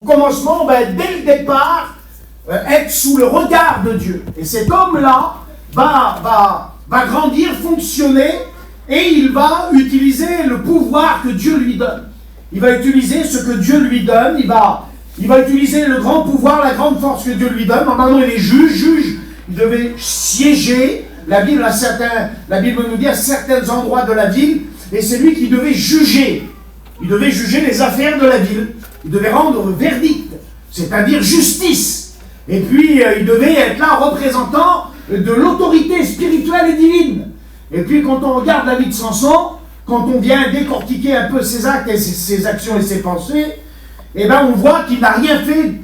Au commencement, dès le départ, être sous le regard de Dieu. Et cet homme-là va grandir, fonctionner, et il va utiliser le pouvoir que Dieu lui donne. Il va utiliser ce que Dieu lui donne, il va utiliser le grand pouvoir, la grande force que Dieu lui donne. Normalement, il est juge, il devait siéger. La Bible nous dit à certains endroits de la ville, et c'est lui qui devait juger. Il devait juger les affaires de la ville. Il devait rendre verdict, c'est-à-dire justice. Et puis, il devait être là représentant de l'autorité spirituelle et divine. Et puis, quand on regarde la vie de Samson, quand on vient décortiquer un peu ses actes et ses actions et ses pensées, on voit qu'il n'a rien fait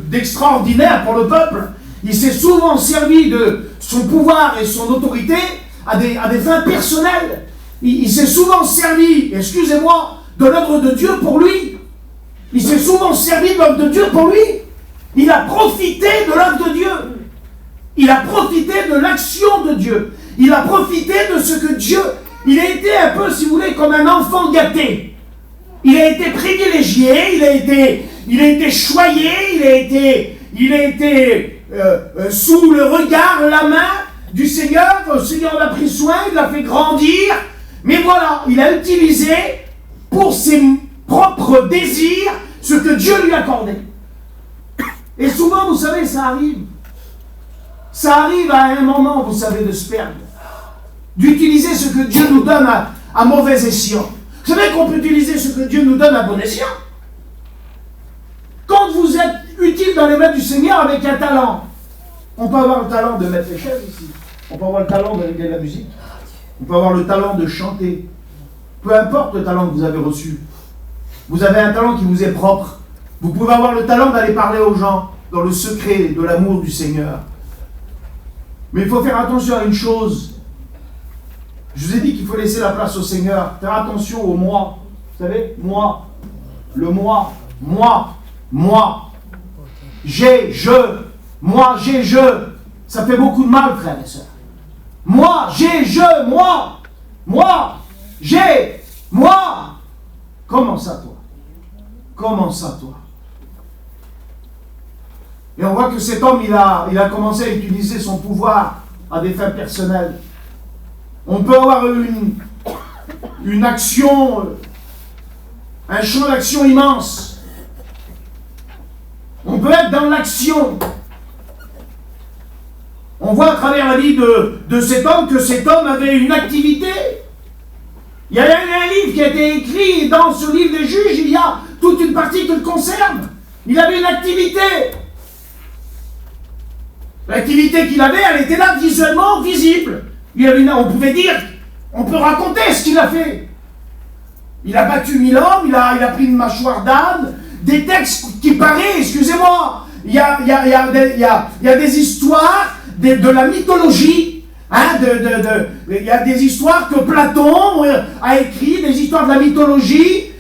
d'extraordinaire pour le peuple. Il s'est souvent servi de son pouvoir et son autorité à des fins personnelles. Il s'est souvent servi, excusez-moi, de l'œuvre de Dieu pour lui. Il s'est souvent servi de l'œuvre de Dieu pour lui. Il a profité de l'œuvre de Dieu. Il a profité de l'action de Dieu. Il a profité de ce que Dieu... Il a été un peu, si vous voulez, comme un enfant gâté. Il a été privilégié, il a été choyé, il a été sous le regard, la main du Seigneur. Le Seigneur l'a pris soin, il l'a fait grandir. Mais voilà, il a utilisé pour ses propres désirs ce que Dieu lui accordait. Et souvent, vous savez, ça arrive. Ça arrive à un moment, vous savez, de se perdre. D'utiliser ce que Dieu nous donne à mauvais escient. Vous savez qu'on peut utiliser ce que Dieu nous donne à bon escient. Quand vous êtes utile dans les mains du Seigneur avec un talent, on peut avoir le talent de mettre les chaises ici. On peut avoir le talent de régler la musique. On peut avoir le talent de chanter. Peu importe le talent que vous avez reçu. Vous avez un talent qui vous est propre. Vous pouvez avoir le talent d'aller parler aux gens dans le secret de l'amour du Seigneur. Mais il faut faire attention à une chose. Je vous ai dit qu'il faut laisser la place au Seigneur. Faire attention au moi. Vous savez, moi. Le moi. Moi. J'ai, je. Moi, j'ai, je. Ça fait beaucoup de mal, frères et sœurs. Moi, j'ai, je. Moi. J'ai. Moi. Comment ça, toi? Et on voit que cet homme, il a commencé à utiliser son pouvoir à des fins personnelles. On peut avoir une action, un champ d'action immense. On peut être dans l'action. On voit à travers la vie de cet homme que cet homme avait une activité. Il y a un livre qui a été écrit, et dans ce livre des juges, il y a toute une partie qui le concerne. Il avait une activité. L'activité qu'il avait, elle était là visuellement visible. On pouvait dire, on peut raconter ce qu'il a fait. Il a battu 1000 hommes, il a pris une mâchoire d'âne, des textes qui paraissent, excusez-moi, il y a des histoires de la mythologie, il y a des histoires que Platon a écrites, des histoires de la mythologie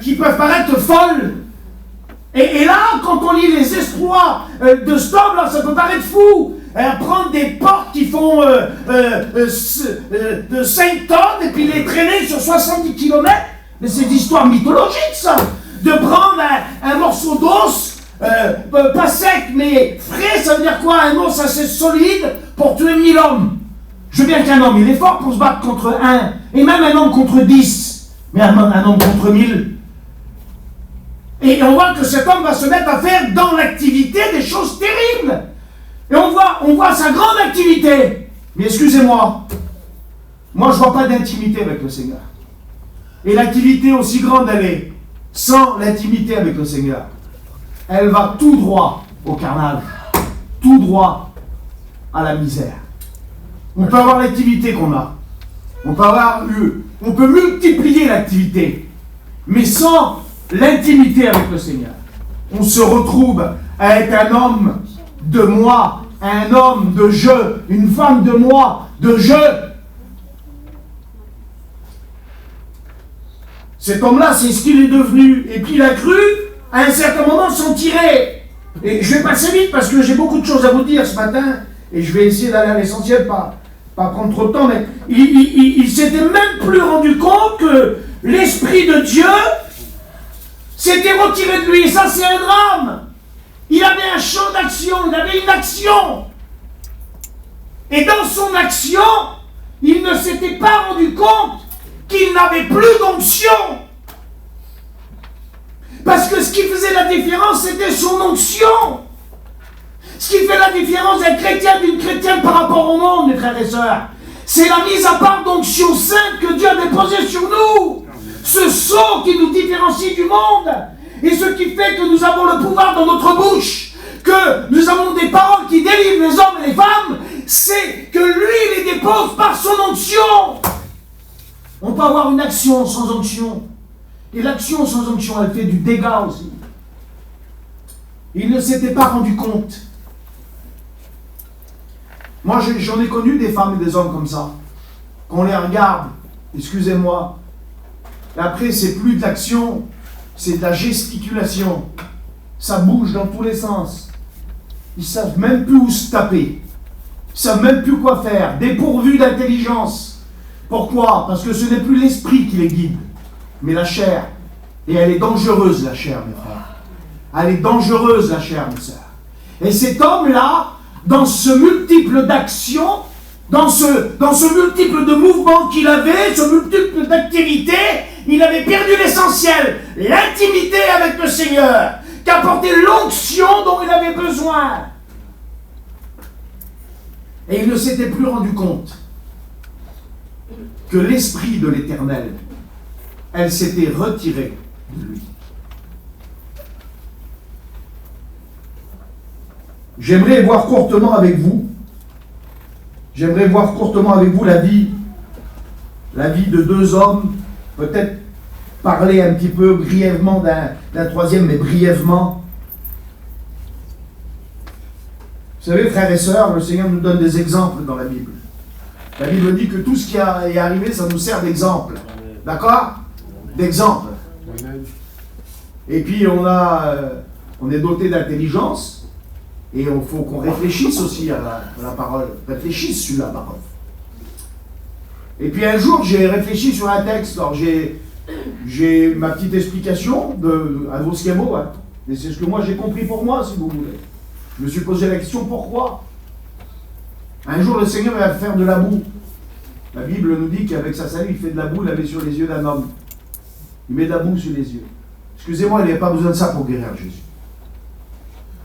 qui peuvent paraître folles. Et là, quand on lit les exploits de cet homme, ça peut paraître fou. Prendre des portes qui font de 5 tonnes et puis les traîner sur 70 km. Mais c'est des histoires mythologiques, ça. De prendre un morceau d'os, pas sec, mais frais, ça veut dire quoi? Un os assez solide pour tuer 1000 hommes. Je veux bien qu'un homme, il est fort pour se battre contre un, et même un homme contre 10. Mais un homme contre 1000. Et on voit que cet homme va se mettre à faire dans l'activité des choses terribles. Et on voit sa grande activité. Mais excusez-moi, moi je ne vois pas d'intimité avec le Seigneur. Et l'activité aussi grande elle est, sans l'intimité avec le Seigneur, elle va tout droit au carnage, tout droit à la misère. On peut avoir l'activité qu'on a. On peut multiplier l'activité. Mais sans l'intimité avec le Seigneur, on se retrouve à être un homme de moi, un homme de je, une femme de moi, de je. Cet homme-là, c'est ce qu'il est devenu. Et puis il a cru, à un certain moment, s'en tirer. Et je vais passer vite parce que j'ai beaucoup de choses à vous dire ce matin. Et je vais essayer d'aller à l'essentiel, pas prendre trop de temps. Mais il s'était même plus rendu compte que l'Esprit de Dieu s'était retiré de lui. Et ça, c'est un drame. Il avait un champ d'action, il avait une action. Et dans son action, il ne s'était pas rendu compte qu'il n'avait plus d'onction. Parce que ce qui faisait la différence, c'était son onction. Ce qui fait la différence d'un chrétien d'une chrétienne par rapport au monde, mes frères et sœurs, c'est la mise à part d'onction sainte que Dieu a déposée sur nous. Ce sceau qui nous différencie du monde. Et ce qui fait que nous avons le pouvoir dans notre bouche, que nous avons des paroles qui délivrent les hommes et les femmes, c'est que lui les dépose par son onction. On peut avoir une action sans onction. Et l'action sans onction, elle fait du dégât aussi. Il ne s'était pas rendu compte. Moi, j'en ai connu des femmes et des hommes comme ça. Qu'on les regarde, excusez-moi, et après, c'est plus de l'action, c'est de la gesticulation. Ça bouge dans tous les sens. Ils ne savent même plus où se taper. Ils ne savent même plus quoi faire. Dépourvus d'intelligence. Pourquoi? Parce que ce n'est plus l'esprit qui les guide, mais la chair. Et elle est dangereuse, la chair, mes frères. Elle est dangereuse, la chair, mes sœurs. Et cet homme-là, dans ce multiple d'actions, dans ce multiple de mouvements qu'il avait, ce multiple d'activités, il avait perdu l'essentiel, l'intimité avec le Seigneur, qu'apportait l'onction dont il avait besoin. Et il ne s'était plus rendu compte que l'Esprit de l'Éternel, elle s'était retirée de lui. J'aimerais voir courtement avec vous la vie de deux hommes, peut-être parler un petit peu brièvement d'un troisième, mais brièvement. Vous savez, frères et sœurs, le Seigneur nous donne des exemples dans la Bible. La Bible dit que tout ce qui est arrivé, ça nous sert d'exemple. D'accord? D'exemple. Et puis on est doté d'intelligence. Et il faut qu'on réfléchisse aussi à la parole. Réfléchisse sur la parole. Et puis un jour, j'ai réfléchi sur un texte. Alors j'ai ma petite explication à vos schèmes. Hein. Et c'est ce que moi j'ai compris pour moi, si vous voulez. Je me suis posé la question, pourquoi? Un jour, le Seigneur va faire de la boue. La Bible nous dit qu'avec sa salut, il fait de la boue, il la met sur les yeux d'un homme. Il met de la boue sur les yeux. Excusez-moi, il n'y avait pas besoin de ça pour guérir Jésus.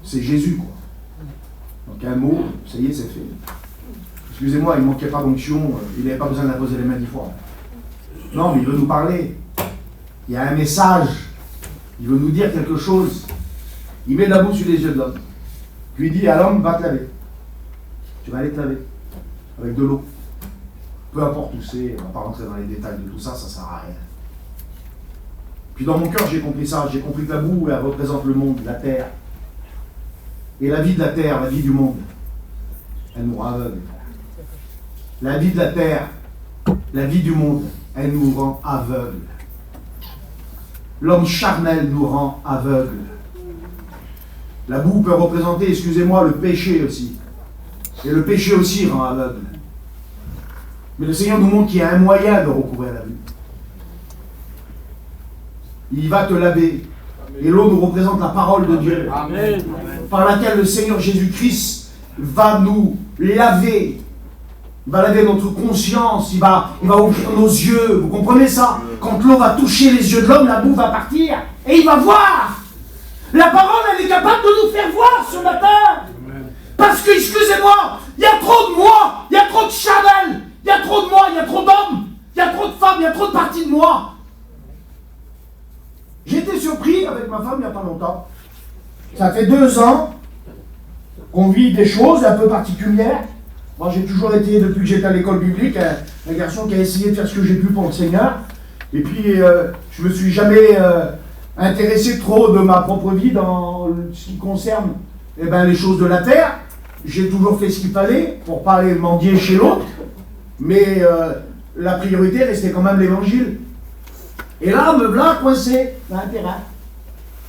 C'est Jésus, quoi. Donc un mot, ça y est, c'est fait. Excusez-moi, il ne manquait pas d'onction, il n'avait pas besoin d'imposer les mains 10 fois. Non, mais il veut nous parler. Il y a un message. Il veut nous dire quelque chose. Il met de la boue sur les yeux de l'homme. Puis il dit à l'homme, va te laver. Tu vas aller te laver. Avec de l'eau. Peu importe où c'est, on ne va pas rentrer dans les détails de tout ça, ça ne sert à rien. Puis dans mon cœur, j'ai compris ça. J'ai compris que la boue, elle représente le monde, la terre. Et la vie de la terre, la vie du monde, elle nous rend aveugles. La vie de la terre, la vie du monde, elle nous rend aveugles. L'homme charnel nous rend aveugles. La boue peut représenter, excusez-moi, le péché aussi. Et le péché aussi rend aveugle. Mais le Seigneur nous montre qu'il y a un moyen de recouvrir la vue. Il va te laver. Et l'eau nous représente la parole de Dieu. Amen. Par laquelle le Seigneur Jésus-Christ va nous laver. Il va laver notre conscience. Il va ouvrir nos yeux. Vous comprenez ça? Quand l'eau va toucher les yeux de l'homme, la boue va partir. Et il va voir. La parole, elle est capable de nous faire voir ce matin. Parce que, excusez-moi, il y a trop de moi. Il y a trop de charnel. Il y a trop de moi. Il y a trop d'hommes. Il y a trop de femmes. Il y a trop de parties de moi. J'ai été surpris avec ma femme il n'y a pas longtemps. Ça fait 2 ans qu'on vit des choses un peu particulières. Moi, j'ai toujours été, depuis que j'étais à l'école biblique, un garçon qui a essayé de faire ce que j'ai pu pour le Seigneur. Et puis, je ne me suis jamais intéressé trop de ma propre vie dans ce qui concerne les choses de la terre. J'ai toujours fait ce qu'il fallait pour ne pas aller mendier chez l'autre. Mais la priorité restait quand même l'évangile. Et là, me voilà coincé dans un terrain.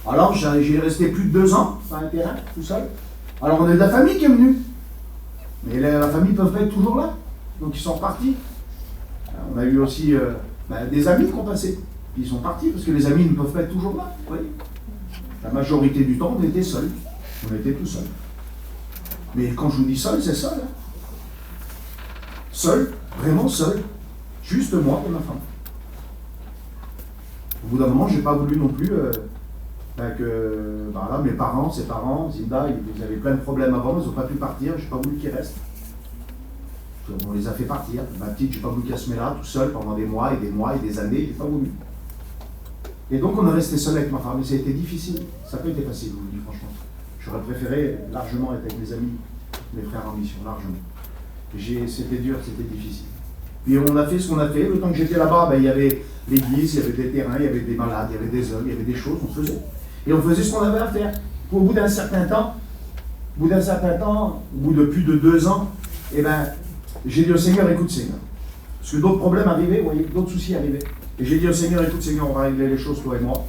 Alors, j'ai resté plus de 2 ans dans un terrain, tout seul. Alors, on a de la famille qui est venue. Mais la famille ne peut pas être toujours là. Donc, ils sont repartis. On a eu aussi des amis qui ont passé. Puis ils sont partis parce que les amis ne peuvent pas être toujours là. Vous voyez, la majorité du temps, on était seuls. On était tout seuls. Mais quand je vous dis seul, c'est seul. Hein. Seul, vraiment seul. Juste moi et ma femme. Au bout d'un moment, je n'ai pas voulu non plus que là, mes parents, ses parents, Zinda, ils avaient plein de problèmes avant, ils n'ont pas pu partir, je n'ai pas voulu qu'ils restent. On les a fait partir. Ma petite, je n'ai pas voulu qu'elle se mette là, tout seul, pendant des mois et des années, je n'ai pas voulu. Et donc on est resté seul avec ma femme, mais ça a été difficile. Ça n'a pas été facile, je vous le dis franchement. J'aurais préféré largement être avec mes amis, mes frères en mission, largement. C'était dur, c'était difficile. Puis on a fait ce qu'on a fait. Le temps que j'étais là-bas, il y avait l'église, il y avait des terrains, il y avait des malades, il y avait des hommes, il y avait des choses, on faisait. Et on faisait ce qu'on avait à faire. Au bout d'un certain temps, au bout de plus de 2 ans, j'ai dit au Seigneur, écoute Seigneur. Parce que d'autres problèmes arrivaient, vous voyez, d'autres soucis arrivaient. Et j'ai dit au Seigneur, écoute Seigneur, on va régler les choses, toi et moi.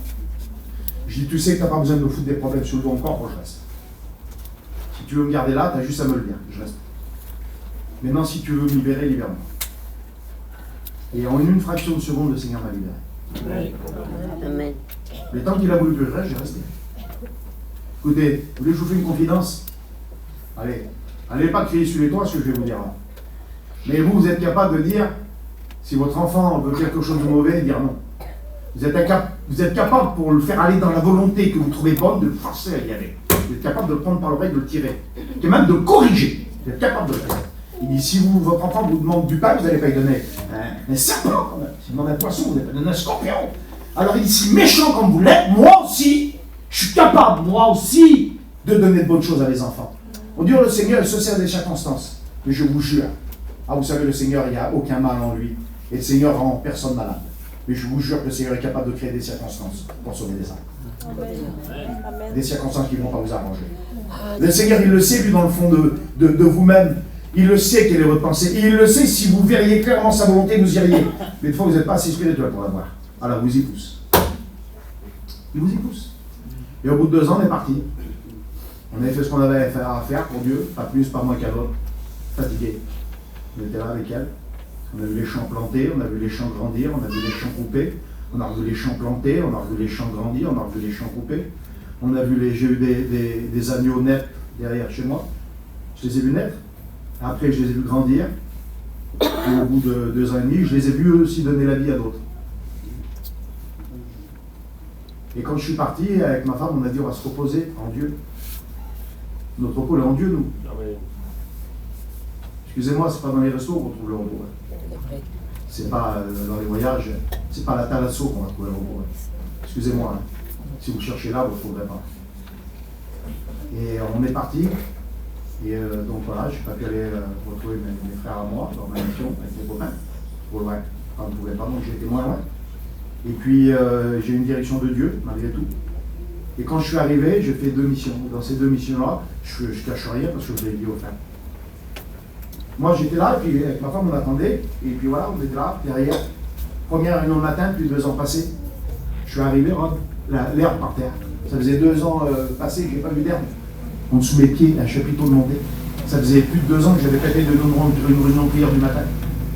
Je dis, tu sais que tu n'as pas besoin de me foutre des problèmes sur le dos encore pour que je reste. Si tu veux me garder là, tu as juste à me le dire, je reste. Maintenant, si tu veux me libérer, libère-moi. Et en une fraction de seconde, le Seigneur m'a libéré. Amen. Le temps qu'il a voulu que je reste, j'ai resté. Écoutez, vous voulez que je vous fasse une confidence? Allez pas crier sur les toits ce que je vais vous dire là. Mais vous êtes capable de dire, si votre enfant veut quelque chose de mauvais, dire non. Vous êtes capable, pour le faire aller dans la volonté que vous trouvez bonne, de le forcer à y aller. Vous êtes capable de le prendre par l'oreille, de le tirer. Et même de le corriger. Vous êtes capable de le faire. Il dit, si votre enfant vous demande du pain, vous n'allez pas lui donner un serpent quand même. S'il demande un poisson, vous n'allez pas donner un scorpion. Alors il dit, si méchant comme vous l'êtes, moi aussi, je suis capable, moi aussi, de donner de bonnes choses à mes enfants. On dit, le Seigneur, il se sert des circonstances. Mais je vous jure, vous savez, le Seigneur, il n'y a aucun mal en lui. Et le Seigneur rend personne malade. Mais je vous jure que le Seigneur est capable de créer des circonstances pour sauver des âmes. Amen. Des circonstances qui ne vont pas vous arranger. Le Seigneur, il le sait, lui, dans le fond de vous-même. Il le sait quelle est votre pensée. Et il le sait, si vous verriez clairement sa volonté, vous iriez. Mais des fois, vous n'êtes pas assez spirituel pour la voir. Alors, vous y pousse. Il vous y pousse. Et au bout de 2 ans, on est parti. On avait fait ce qu'on avait à faire pour Dieu, pas plus, pas moins qu'à l'autre. Fatigué. On était là avec elle. On a vu les champs plantés, on a vu les champs grandir, on a vu les champs coupés. On a revu les champs plantés, on a revu les champs grandir, on a revu les champs coupés. J'ai eu des agneaux naître derrière chez moi. Je les ai vus naître. Après, je les ai vus grandir. Et au bout de 2 ans et demi, je les ai vus eux aussi donner la vie à d'autres. Et quand je suis parti, avec ma femme, on a dit on va se reposer en Dieu. Notre repos est en Dieu, nous. Excusez-moi, c'est pas dans les restos qu'on trouve le repos. C'est pas dans les voyages, c'est pas à la Thalasso qu'on va trouver le repos. Excusez-moi, si vous cherchez là, vous ne le trouverez pas. Et on est parti. Et donc voilà, je n'ai pas pu aller retrouver mes frères à moi dans ma mission avec mes copains. Trop loin. On ne pouvait pas, donc j'ai été moins loin. Et puis j'ai une direction de Dieu, malgré tout. Et quand je suis arrivé, j'ai fait 2 missions. Dans ces 2 missions-là, je ne cache rien parce que je l'ai dit aux frères. Moi j'étais là, et puis avec ma femme on attendait. Et puis voilà, on était là, derrière. Première réunion le matin, depuis 2 ans passés. Je suis arrivé, l'herbe par terre. Ça faisait 2 ans passés que je n'ai pas vu d'herbe. En dessous de mes pieds, un chapiteau de montée. Ça faisait plus de 2 ans que j'avais pas fait de une réunion de prière du matin.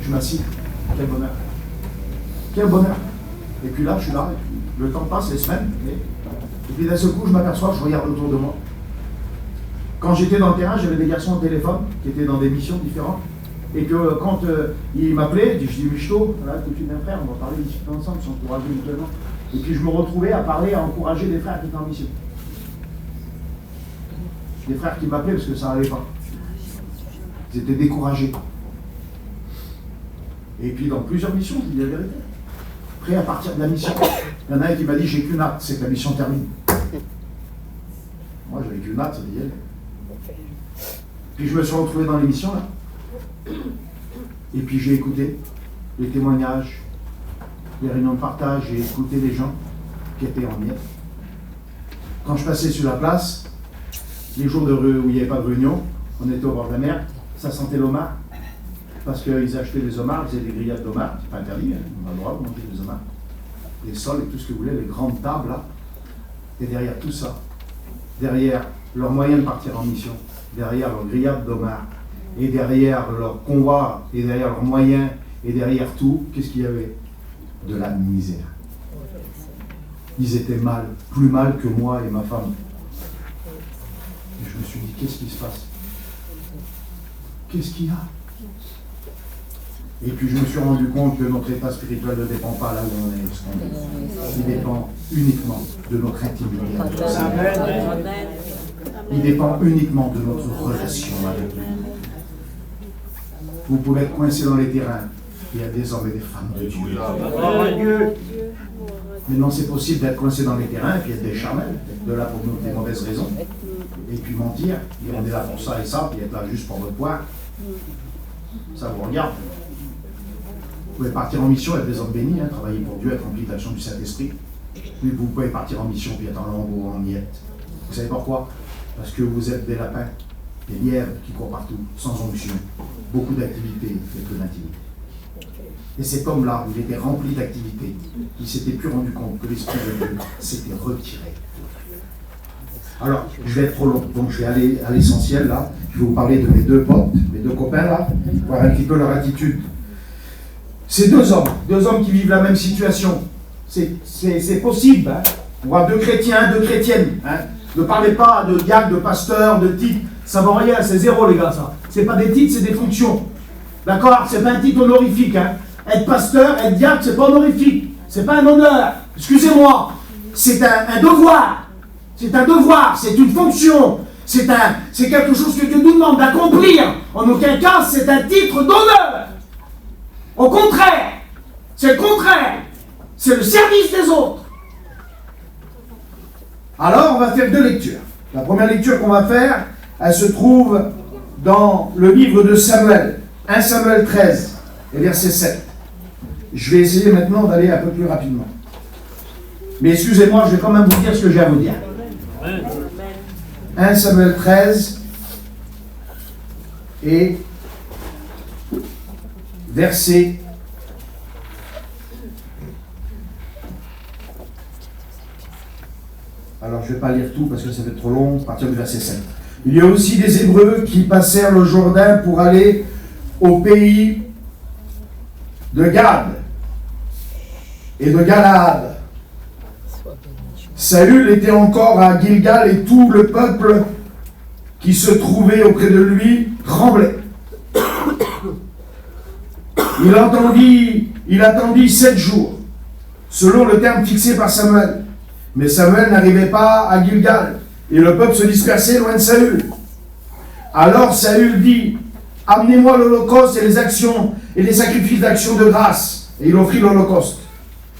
Je m'assieds. Quel bonheur. Quel bonheur. Et puis là, je suis là. Et puis, le temps passe, les semaines. Et puis d'un seul coup, je m'aperçois, je regarde autour de moi. Quand j'étais dans le terrain, j'avais des garçons au téléphone qui étaient dans des missions différentes. Et que quand ils m'appelaient, je dis Michto, voilà, tout de suite un frère, on va parler, discuter ensemble, s'encourager mutuellement. Et puis je me retrouvais à parler, à encourager des frères qui étaient en mission. Des frères qui m'appelaient parce que ça n'allait pas. Ils étaient découragés. Et puis dans plusieurs missions, je dis la vérité. Après, à partir de la mission, il y en a un qui m'a dit j'ai qu'une hâte, c'est que la mission termine. Moi j'avais qu'une hâte, ça veut dire. Puis je me suis retrouvé dans l'émission là. Et puis j'ai écouté les témoignages, les réunions de partage, j'ai écouté les gens qui étaient en miettes. Quand je passais sur la place, les jours où il n'y avait pas de réunion, on était au bord de la mer, ça sentait l'homard, parce qu'ils achetaient des homards, ils faisaient des grillades d'homards, c'est pas interdit, hein, on a le droit de manger des homards. Les sols et tout ce que vous voulez, les grandes tables là, et derrière tout ça, derrière leur moyen de partir en mission, derrière leur grillade d'homards, et derrière leur convoi, et derrière leurs moyens, et derrière tout, qu'est-ce qu'il y avait? De la misère. ils étaient mal, plus mal que moi et ma femme. Et je me suis dit, qu'est-ce qui se passe? Qu'est-ce qu'il y a? Et puis je me suis rendu compte que notre état spirituel ne dépend pas là où on est, ce qu'on est. Il dépend uniquement de notre intimité. Il dépend uniquement de notre relation avec lui. Vous pouvez être coincé dans les terrains. Il y a des hommes et des femmes de Dieu. Maintenant, c'est possible d'être coincé dans les terrains et puis être des charmels, être de là pour des mauvaises raisons. Et puis mentir, et on est là pour ça et ça, puis être là juste pour votre poire. Ça vous regarde. Vous pouvez partir en mission, être des hommes bénis, travailler pour Dieu, être rempli de l'action du Saint-Esprit. Mais vous pouvez partir en mission puis être en lambeau, en miette. Vous savez pourquoi? Parce que vous êtes des lapins, des lièvres qui courent partout, sans onction. Beaucoup d'activités et peu d'intimité. Et cet homme-là, il était rempli d'activités. Il ne s'était plus rendu compte que l'Esprit de Dieu s'était retiré. Alors, je vais être trop long, donc je vais aller à l'essentiel là. Je vais vous parler de mes deux potes, mes deux copains là, voir un petit peu leur attitude. Ces deux hommes qui vivent la même situation. C'est possible. Hein. On voit deux chrétiens, deux chrétiennes. Hein. Ne parlez pas de diacre, de pasteur, de titre. Ça vaut rien, c'est zéro les gars ça. C'est pas des titres, c'est des fonctions. D'accord? C'est pas un titre honorifique. Hein. Être pasteur, être diacre, c'est pas honorifique. C'est pas un honneur. Excusez-moi. C'est un devoir. C'est un devoir, c'est une fonction. C'est quelque chose que Dieu nous demande d'accomplir. En aucun cas, c'est un titre d'honneur. Au contraire, c'est le contraire. C'est le service des autres. Alors, on va faire deux lectures. La première lecture qu'on va faire, elle se trouve dans le livre de Samuel, 1 Samuel 13, et verset 7. Je vais essayer maintenant d'aller un peu plus rapidement. Mais excusez-moi, je vais quand même vous dire ce que j'ai à vous dire. 1 Samuel 13 et verset 7. Alors je ne vais pas lire tout parce que ça fait trop long, à partir du verset 7. Il y a aussi des Hébreux qui passèrent le Jourdain pour aller au pays de Gad et de Galaad. Saül était encore à Gilgal et tout le peuple qui se trouvait auprès de lui tremblait. Il attendit 7 jours, selon le terme fixé par Samuel. Mais Samuel n'arrivait pas à Gilgal, et le peuple se dispersait loin de Saül. Alors Saül dit, « Amenez-moi l'holocauste et les actions et les sacrifices d'action de grâce. » Et il offrit l'holocauste.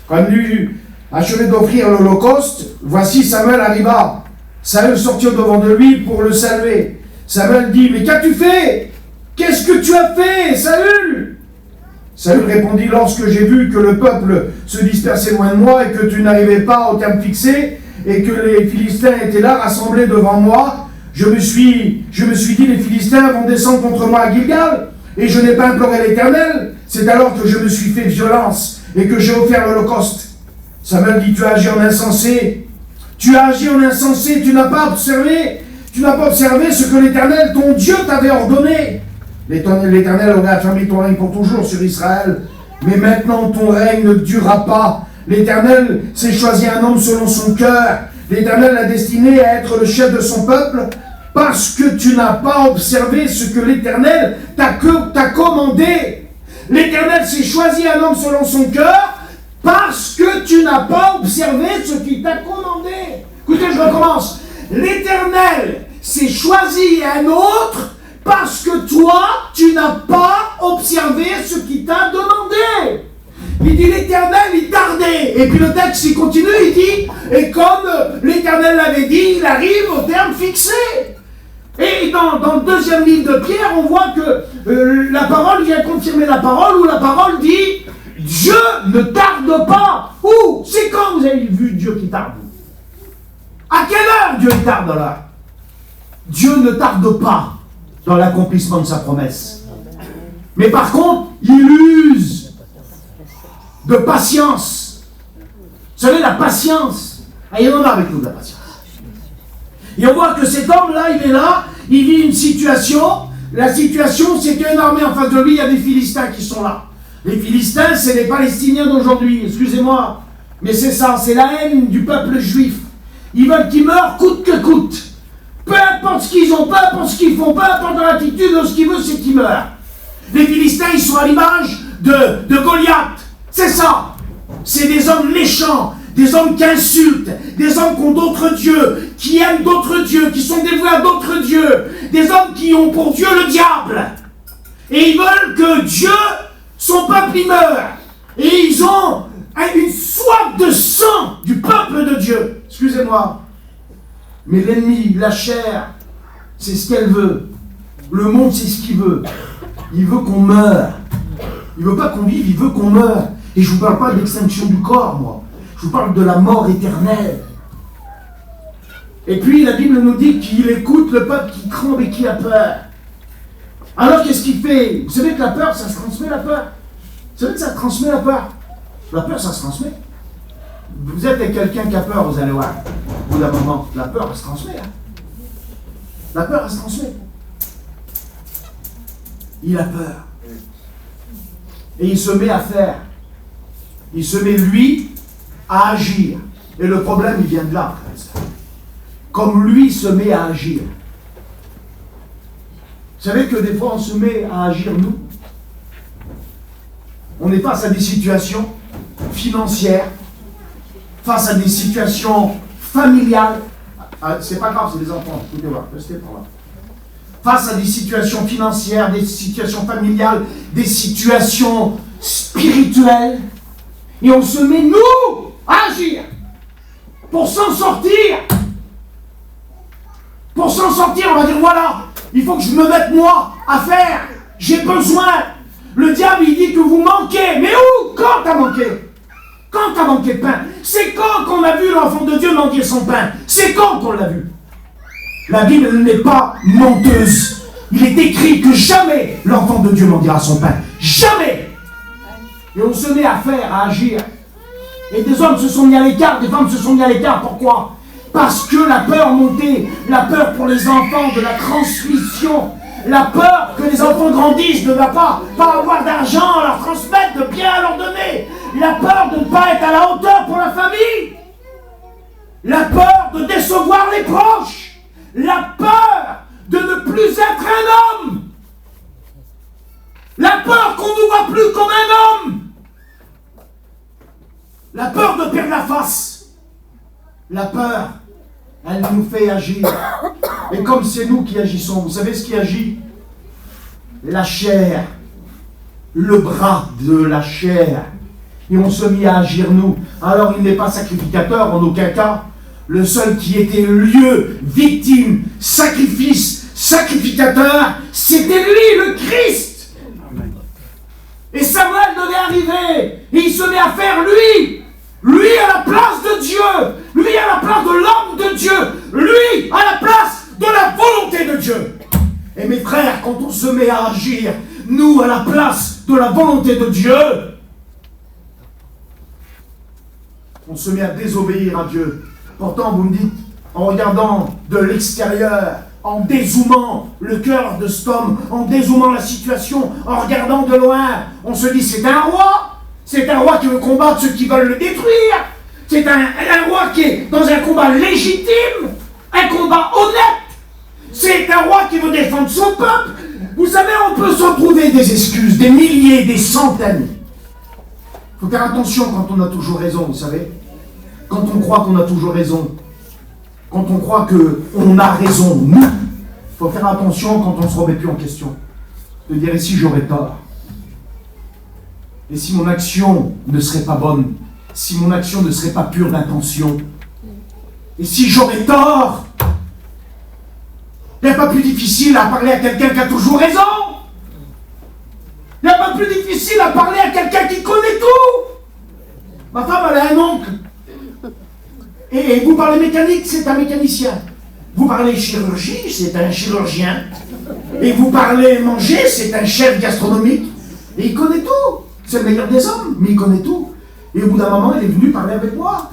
Quand il eut achevé d'offrir l'holocauste, voici Samuel arriva. Saül sortit devant de lui pour le saluer. Samuel dit, « Mais qu'as-tu fait? Qu'est-ce que tu as fait, Saül ?» Saül répondit, « Lorsque j'ai vu que le peuple se dispersait loin de moi et que tu n'arrivais pas au terme fixé et que les Philistins étaient là rassemblés devant moi, je me suis dit, les Philistins vont descendre contre moi à Gilgal et je n'ai pas imploré l'Éternel. C'est alors que je me suis fait violence et que j'ai offert l'holocauste. » Samuel dit, « Tu as agi en insensé. Tu as agi en insensé. Tu n'as pas observé ce que l'Éternel, ton Dieu, t'avait ordonné. L'Éternel aurait affermi ton règne pour toujours sur Israël. Mais maintenant, ton règne ne durera pas. L'Éternel s'est choisi un homme selon son cœur. L'Éternel l'a destiné à être le chef de son peuple parce que tu n'as pas observé ce que l'Éternel t'a commandé. L'Éternel s'est choisi un homme selon son cœur parce que tu n'as pas observé ce qu'il t'a commandé. Écoutez, je recommence. L'Éternel s'est choisi un autre parce que toi, tu n'as pas observé ce qu'il t'a demandé. Il dit l'Éternel, il tardait. Et puis le texte, il continue, il dit, et comme l'Éternel l'avait dit, il arrive au terme fixé. Et dans le deuxième livre de Pierre, on voit que la parole vient confirmer la parole, où la parole dit, Dieu ne tarde pas. Où? C'est quand vous avez vu Dieu qui tarde? À quelle heure Dieu tarde là? Dieu ne tarde pas dans l'accomplissement de sa promesse. Mais par contre, il use de patience. Vous savez, la patience, il en a avec nous de la patience. Et on voit que cet homme-là, il est là, il vit une situation. La situation, c'est qu'il y a une armée en face de lui, il y a des Philistins qui sont là. Les Philistins, c'est les Palestiniens d'aujourd'hui. Excusez-moi, Mais c'est ça, c'est la haine du peuple juif. Ils veulent qu'il meure coûte que coûte. Peu importe ce qu'ils ont, peu importe ce qu'ils font, peu importe l'attitude, ce qu'ils veulent, c'est qu'ils meurent. Les Philistins, ils sont à l'image de Goliath. C'est ça. C'est des hommes méchants, des hommes qui insultent, des hommes qui ont d'autres dieux, qui aiment d'autres dieux, qui sont dévoués à d'autres dieux, des hommes qui ont pour Dieu le diable. Et ils veulent que Dieu, son peuple, y meure. Et ils ont une soif de sang du peuple de Dieu. Excusez-moi. Mais l'ennemi, la chair, c'est ce qu'elle veut. Le monde, c'est ce qu'il veut. Il veut qu'on meure. Il veut pas qu'on vive, il veut qu'on meure. Et je vous parle pas de l'extinction du corps, moi. Je vous parle de la mort éternelle. Et puis la Bible nous dit qu'il écoute le peuple qui tremble et qui a peur. Alors qu'est-ce qu'il fait? Vous savez que la peur, ça se transmet, la peur. Vous savez que ça se transmet, la peur. La peur, ça se transmet. Vous êtes avec quelqu'un qui a peur, vous allez voir. Au bout d'un moment, la peur, elle se transmet. Hein. La peur, elle se transmet. Il a peur. Et il se met à faire. Il se met, lui, à agir. Et le problème, il vient de là, frère. Comme lui se met à agir. Vous savez que des fois, on se met à agir, nous. On est face à des situations financières, face à des situations familiales. Ah, c'est pas grave, c'est des enfants, écoutez voir, restez par là. Face à des situations financières, des situations familiales, des situations spirituelles. Et on se met, nous, à agir. Pour s'en sortir. Pour s'en sortir, on va dire, voilà, il faut que je me mette, moi, à faire. J'ai besoin. Le diable, il dit que vous manquez. Mais où? Quand t'as manqué? Quand t'as manqué de pain? C'est quand qu'on a vu l'enfant de Dieu mendier son pain? C'est quand qu'on l'a vu? La Bible n'est pas menteuse. Il est écrit que jamais l'enfant de Dieu mendiera son pain. Jamais! Et on se met à faire, à agir. Et des hommes se sont mis à l'écart, des femmes se sont mis à l'écart. Pourquoi? Parce que la peur montait, la peur pour les enfants, de la transmission, la peur que les enfants grandissent, de ne pas avoir d'argent à leur transmettre, de bien à leur donner, la peur de ne pas être à la hauteur pour la famille, la peur de décevoir les proches, la peur de ne plus être un homme, la peur qu'on ne voit plus comme un homme, la peur de perdre la face, la peur, elle nous fait agir. Et comme c'est nous qui agissons, vous savez ce qui agit? La chair, le bras de la chair. Et on se mit à agir nous. Alors il n'est pas sacrificateur en aucun cas. Le seul qui était lieu, victime, sacrifice, sacrificateur, c'était lui, le Christ. Et Samuel devait arriver. Et il se met à faire lui à la place de Dieu, lui à la place de l'homme de Dieu, lui à la place de la volonté de Dieu. Et mes frères, quand on se met à agir, nous à la place de la volonté de Dieu, on se met à désobéir à Dieu. Pourtant, vous me dites, en regardant de l'extérieur, en dézoomant le cœur de cet homme, en dézoomant la situation, en regardant de loin, on se dit c'est un roi. C'est un roi qui veut combattre ceux qui veulent le détruire. C'est un roi qui est dans un combat légitime, un combat honnête. C'est un roi qui veut défendre son peuple. Vous savez, on peut s'en trouver des excuses, des milliers, des centaines. Il faut faire attention quand on a toujours raison, vous savez. Quand on croit qu'on a toujours raison. Quand on croit qu'on a raison, nous. Il faut faire attention quand on ne se remet plus en question. De dire, et si j'aurais tort? Et si mon action ne serait pas bonne? Si mon action ne serait pas pure d'intention? Et si j'aurais tort? Il n'y a pas plus difficile à parler à quelqu'un qui a toujours raison. Il n'y a pas plus difficile à parler à quelqu'un qui connaît tout. Ma femme, elle a un oncle. Et vous parlez mécanique, c'est un mécanicien. Vous parlez chirurgie, c'est un chirurgien. Et vous parlez manger, c'est un chef gastronomique. Et il connaît tout. C'est le meilleur des hommes, mais il connaît tout. Et au bout d'un moment, il est venu parler avec moi.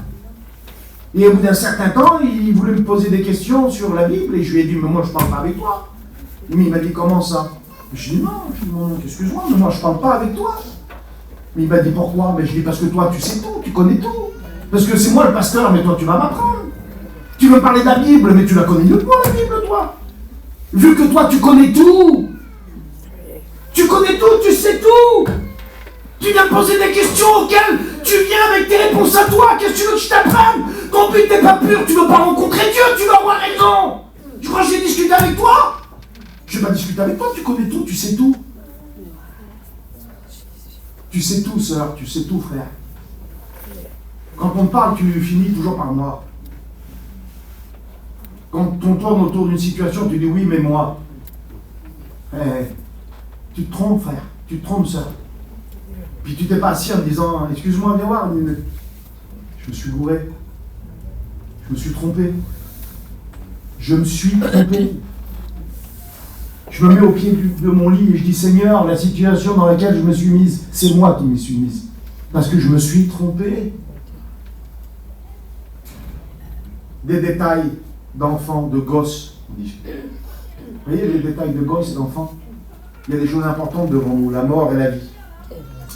Et au bout d'un certain temps, il voulait me poser des questions sur la Bible. Et je lui ai dit, mais moi, je ne parle pas avec toi. Mais il m'a dit, comment ça? Je lui ai dit, non, excuse-moi, mais moi, je ne parle pas avec toi. Mais il m'a dit, pourquoi? Mais je lui ai dit, parce que toi, tu sais tout, tu connais tout. Parce que c'est moi le pasteur, mais toi tu vas m'apprendre. Tu veux parler de la Bible, mais tu la connais mieux que moi, la Bible, toi. Vu que toi tu connais tout. Tu connais tout, tu sais tout. Tu viens me poser des questions auxquelles tu viens avec tes réponses à toi. Qu'est-ce que tu veux que je t'apprenne? Ton but n'est pas pur, tu veux pas rencontrer Dieu, tu vas avoir raison. Tu crois que j'ai discuté avec toi? Je vais pas discuter avec toi, tu connais tout, tu sais tout. Tu sais tout, sœur, tu sais tout, frère. Quand on te parle, tu finis toujours par moi. Quand on tourne autour d'une situation, tu dis oui, mais moi. Tu te trompes, frère. Tu te trompes, sœur. Puis tu t'es pas assis en disant, excuse-moi, viens voir. Je me suis bourré. Je me suis trompé. Je me suis trompé. Je me mets au pied de mon lit et je dis, Seigneur, la situation dans laquelle je me suis mise, c'est moi qui m'y suis mise. Parce que je me suis trompé. Des détails d'enfants, de gosses. Vous voyez les détails de gosses et d'enfants? Il y a des choses importantes devant nous, la mort et la vie.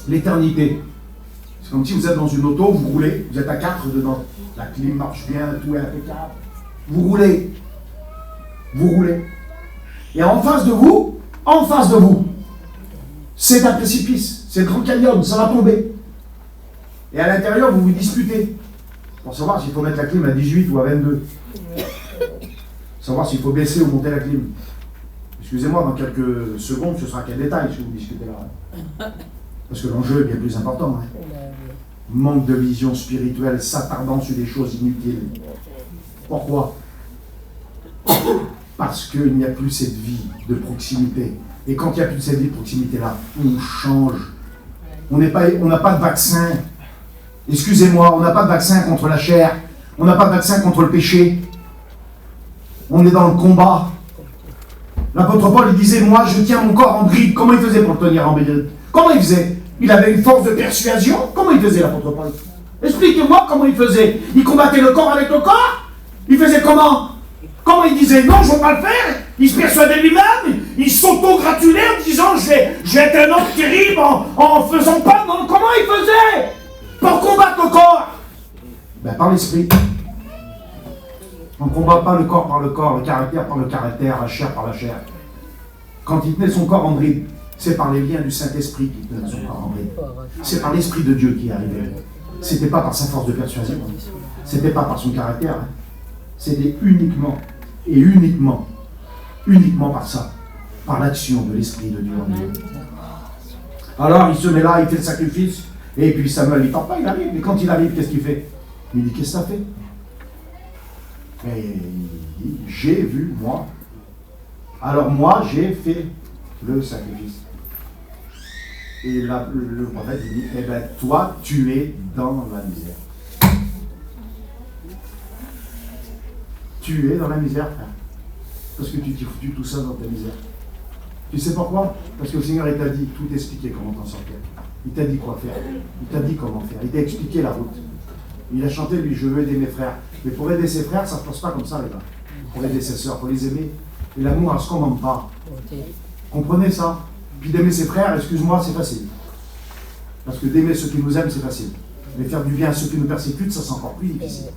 L'éternité. C'est comme si vous êtes dans une auto, vous roulez, vous êtes à 4 dedans. La clim marche bien, tout est impeccable. Vous roulez. Vous roulez. Et en face de vous, c'est un précipice, c'est le Grand Canyon, ça va tomber. Et à l'intérieur, vous vous disputez pour savoir s'il faut mettre la clim à 18 ou à 22. Savoir s'il faut baisser ou monter la clim. Excusez-moi, dans quelques secondes, ce sera quel détail si vous discutez là. Parce que l'enjeu est bien plus important. Hein. Manque de vision spirituelle, s'attardant sur des choses inutiles. Pourquoi? Parce qu'il n'y a plus cette vie de proximité. Et quand il n'y a plus cette vie de proximité-là, on change. On n'a pas de vaccin. Excusez-moi, on n'a pas de vaccin contre la chair. On n'a pas de vaccin contre le péché. On est dans le combat. L'apôtre Paul, il disait, moi, je tiens mon corps en bride. Comment il faisait pour le tenir en bride? Comment il faisait? Il avait une force de persuasion. Comment il faisait, l'apôtre Paul? Expliquez-moi comment il faisait. Il combattait le corps avec le corps? Il faisait comment? Comment il disait non, je ne vais pas le faire? Il se persuadait lui-même, il s'auto-gratulait en disant je vais être un homme terrible en faisant pas. Non, comment il faisait pour combattre le corps? Ben, par l'esprit. On ne combat pas le corps par le corps, le caractère par le caractère, la chair par la chair. Quand il tenait son corps en bride, c'est par les liens du Saint-Esprit qu'il tenait son corps en bride. C'est par l'Esprit de Dieu qui est arrivé. C'était pas par sa force de persuasion. C'était pas par son caractère. C'était uniquement par ça, par l'action de l'Esprit de Dieu en lui. Alors il se met là, il fait le sacrifice, et puis Samuel, il ne tente pas, il arrive. Et quand il arrive, qu'est-ce qu'il fait? Il dit, qu'est-ce que ça fait? Et il dit, j'ai vu, moi. Alors moi, j'ai fait le sacrifice. Et là, le prophète, il dit, eh bien, toi, tu es dans la misère. Tu es dans la misère, frère. Parce que tu t'es foutu tout ça dans ta misère. Tu sais pourquoi? Parce que le Seigneur, il t'a dit, tout expliqué comment t'en sortir. Il t'a dit quoi faire. Il t'a dit comment faire. Il t'a expliqué la route. Il a chanté, lui, je veux aider mes frères. Mais pour aider ses frères, ça ne se passe pas comme ça, les gars. Pour aider ses sœurs, pour les aimer. Et l'amour, elle ne se commande pas. Comprenez ça? Puis d'aimer ses frères, excuse-moi, c'est facile. Parce que d'aimer ceux qui nous aiment, c'est facile. Mais faire du bien à ceux qui nous persécutent, ça c'est encore plus difficile.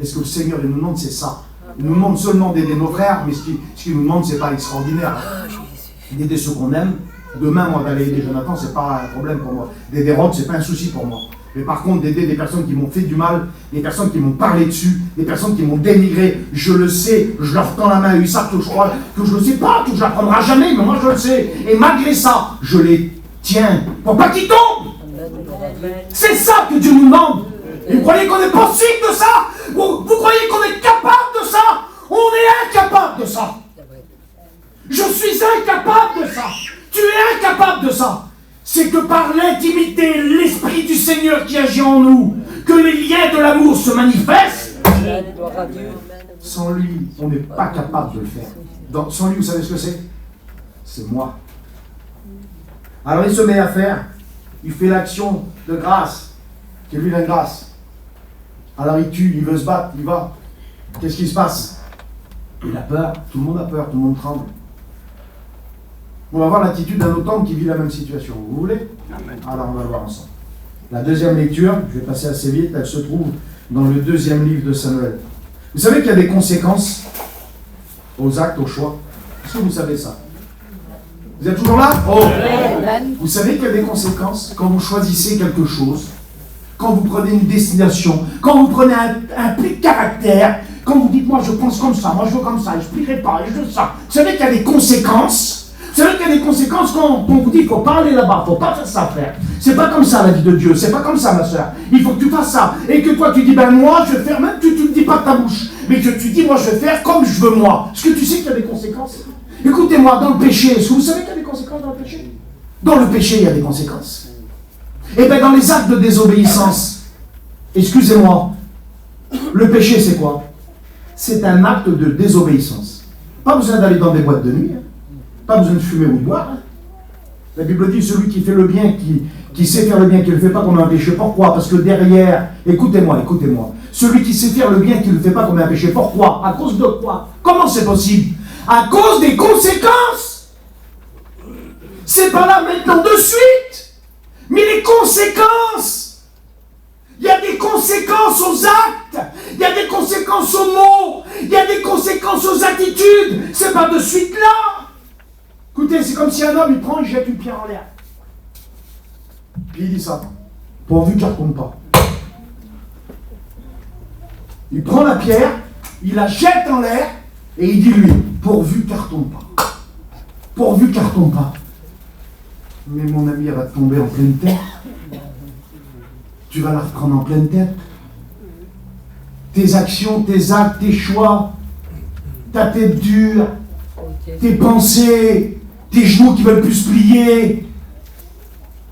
Et ce que le Seigneur il nous demande, c'est ça. Il nous demande seulement d'aider nos frères, mais ce qu'il nous demande, c'est pas extraordinaire. D'aider ceux qu'on aime. Demain, moi, d'aller aider Jonathan, c'est pas un problème pour moi. D'aider Rob, c'est pas un souci pour moi. Mais par contre, d'aider des personnes qui m'ont fait du mal, des personnes qui m'ont parlé dessus, des personnes qui m'ont dénigré, je le sais, je leur tends la main, ils savent que je crois, que je ne le sais pas, que je l'apprendrai jamais, mais moi je le sais. Et malgré ça, je les tiens pour pas qu'ils tombent. C'est ça que Dieu nous demande. Et vous croyez qu'on est possible de ça? Vous croyez qu'on est capable de ça? On est incapable de ça. Je suis incapable de ça. Tu es incapable de ça. C'est que par l'intimité, l'Esprit du Seigneur qui agit en nous, que les liens de l'amour se manifestent. Sans lui, on n'est pas capable de le faire. Sans lui, vous savez ce que c'est? C'est moi. Alors il se met à faire, il fait l'action de grâce, qui est lui la grâce. Alors il tue, il veut se battre, il va. Qu'est-ce qui se passe? Il a peur, tout le monde a peur, tout le monde tremble. On va voir l'attitude d'un autre homme qui vit la même situation. Vous voulez? Amen. Alors on va le voir ensemble. La deuxième lecture, je vais passer assez vite, elle se trouve dans le 2e livre de Samuel. Vous savez qu'il y a des conséquences aux actes, aux choix. Est-ce que vous savez ça? Vous êtes toujours là? Oh. Vous savez qu'il y a des conséquences quand vous choisissez quelque chose, quand vous prenez une destination, quand vous prenez un pli de caractère, quand vous dites, moi je pense comme ça, moi je veux comme ça, je ne plierai pas, et je veux ça. Vous savez qu'il y a des conséquences. Vous savez qu'il y a des conséquences quand on vous dit, il faut pas aller là-bas, il ne faut pas faire ça, frère. C'est pas comme ça la vie de Dieu, c'est pas comme ça, ma soeur. Il faut que tu fasses ça. Et que toi tu dis, ben moi je vais faire, même tu ne le dis pas de ta bouche, mais que tu dis, moi je vais faire comme je veux moi. Est-ce que tu sais qu'il y a des conséquences? Écoutez-moi, dans le péché, est-ce que vous savez qu'il y a des conséquences dans le péché? Dans le péché, il y a des conséquences. Et bien dans les actes de désobéissance, excusez-moi, le péché c'est quoi? C'est un acte de désobéissance. Pas besoin d'aller dans des boîtes de nuit, hein. Pas besoin de fumer ou de boire. Hein. La Bible dit, celui qui fait le bien, qui sait faire le bien, qui ne le fait pas comme un péché. Pourquoi? Parce que derrière, écoutez-moi, celui qui sait faire le bien, qui ne le fait pas comme un péché. Pourquoi? À cause de quoi? Comment c'est possible? À cause des conséquences. C'est pas là maintenant de suite, mais les conséquences. Il y a des conséquences aux actes, il y a des conséquences aux mots, il y a des conséquences aux attitudes. C'est pas de suite là. Écoutez, c'est comme si un homme, il prend, il jette une pierre en l'air. Puis il dit ça, pourvu qu'il ne retombe pas. Il prend la pierre, il la jette en l'air, et il dit lui, pourvu qu'elle ne retombe pas. Pourvu qu'elle ne retombe pas. Mais mon ami, elle va tomber en pleine tête. Tu vas la reprendre en pleine tête. Tes actions, tes actes, tes choix, ta tête dure, tes pensées, tes genoux qui veulent plus se plier,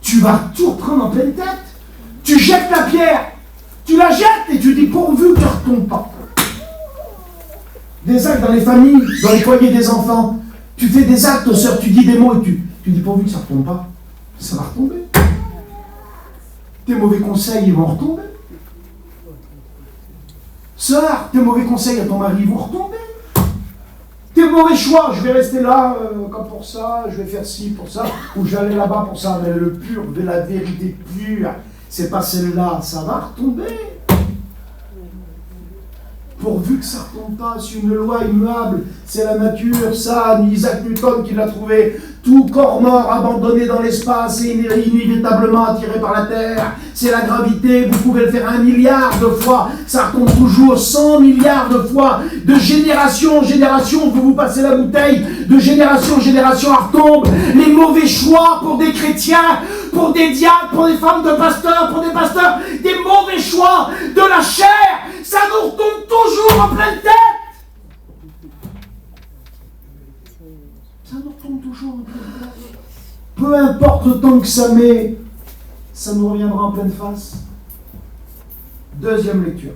tu vas tout reprendre en pleine tête. Tu jettes la pierre, tu la jettes et tu dis pourvu qu'elle ne retombe pas. Des actes dans les familles, dans les foyers des enfants, tu fais des actes, sœur, tu dis des mots et tu dis pourvu que ça ne retombe pas. Ça va retomber. Tes mauvais conseils, ils vont retomber. Sœur, tes mauvais conseils à ton mari, ils vont retomber. Tes mauvais choix, je vais rester là comme pour ça, je vais faire ci pour ça, ou j'allais là-bas pour ça, mais le pur, de la vérité pure, c'est pas celle-là, ça va retomber. Pourvu que ça ne retombe pas, c'est une loi immuable, c'est la nature, ça, Isaac Newton qui l'a trouvé. Tout corps mort abandonné dans l'espace est inévitablement attiré par la Terre. C'est la gravité, vous pouvez le faire 1 milliard de fois, ça retombe toujours 100 milliards de fois. De génération en génération, vous vous passez la bouteille, de génération en génération, elle retombe. Les mauvais choix pour des chrétiens, pour des diacres, pour des femmes de pasteurs, pour des pasteurs, des mauvais choix de la chair, ça nous retombe toujours en pleine tête. Ça nous retombe toujours en pleine tête. Peu importe le temps que ça met, ça nous reviendra en pleine face. Deuxième lecture.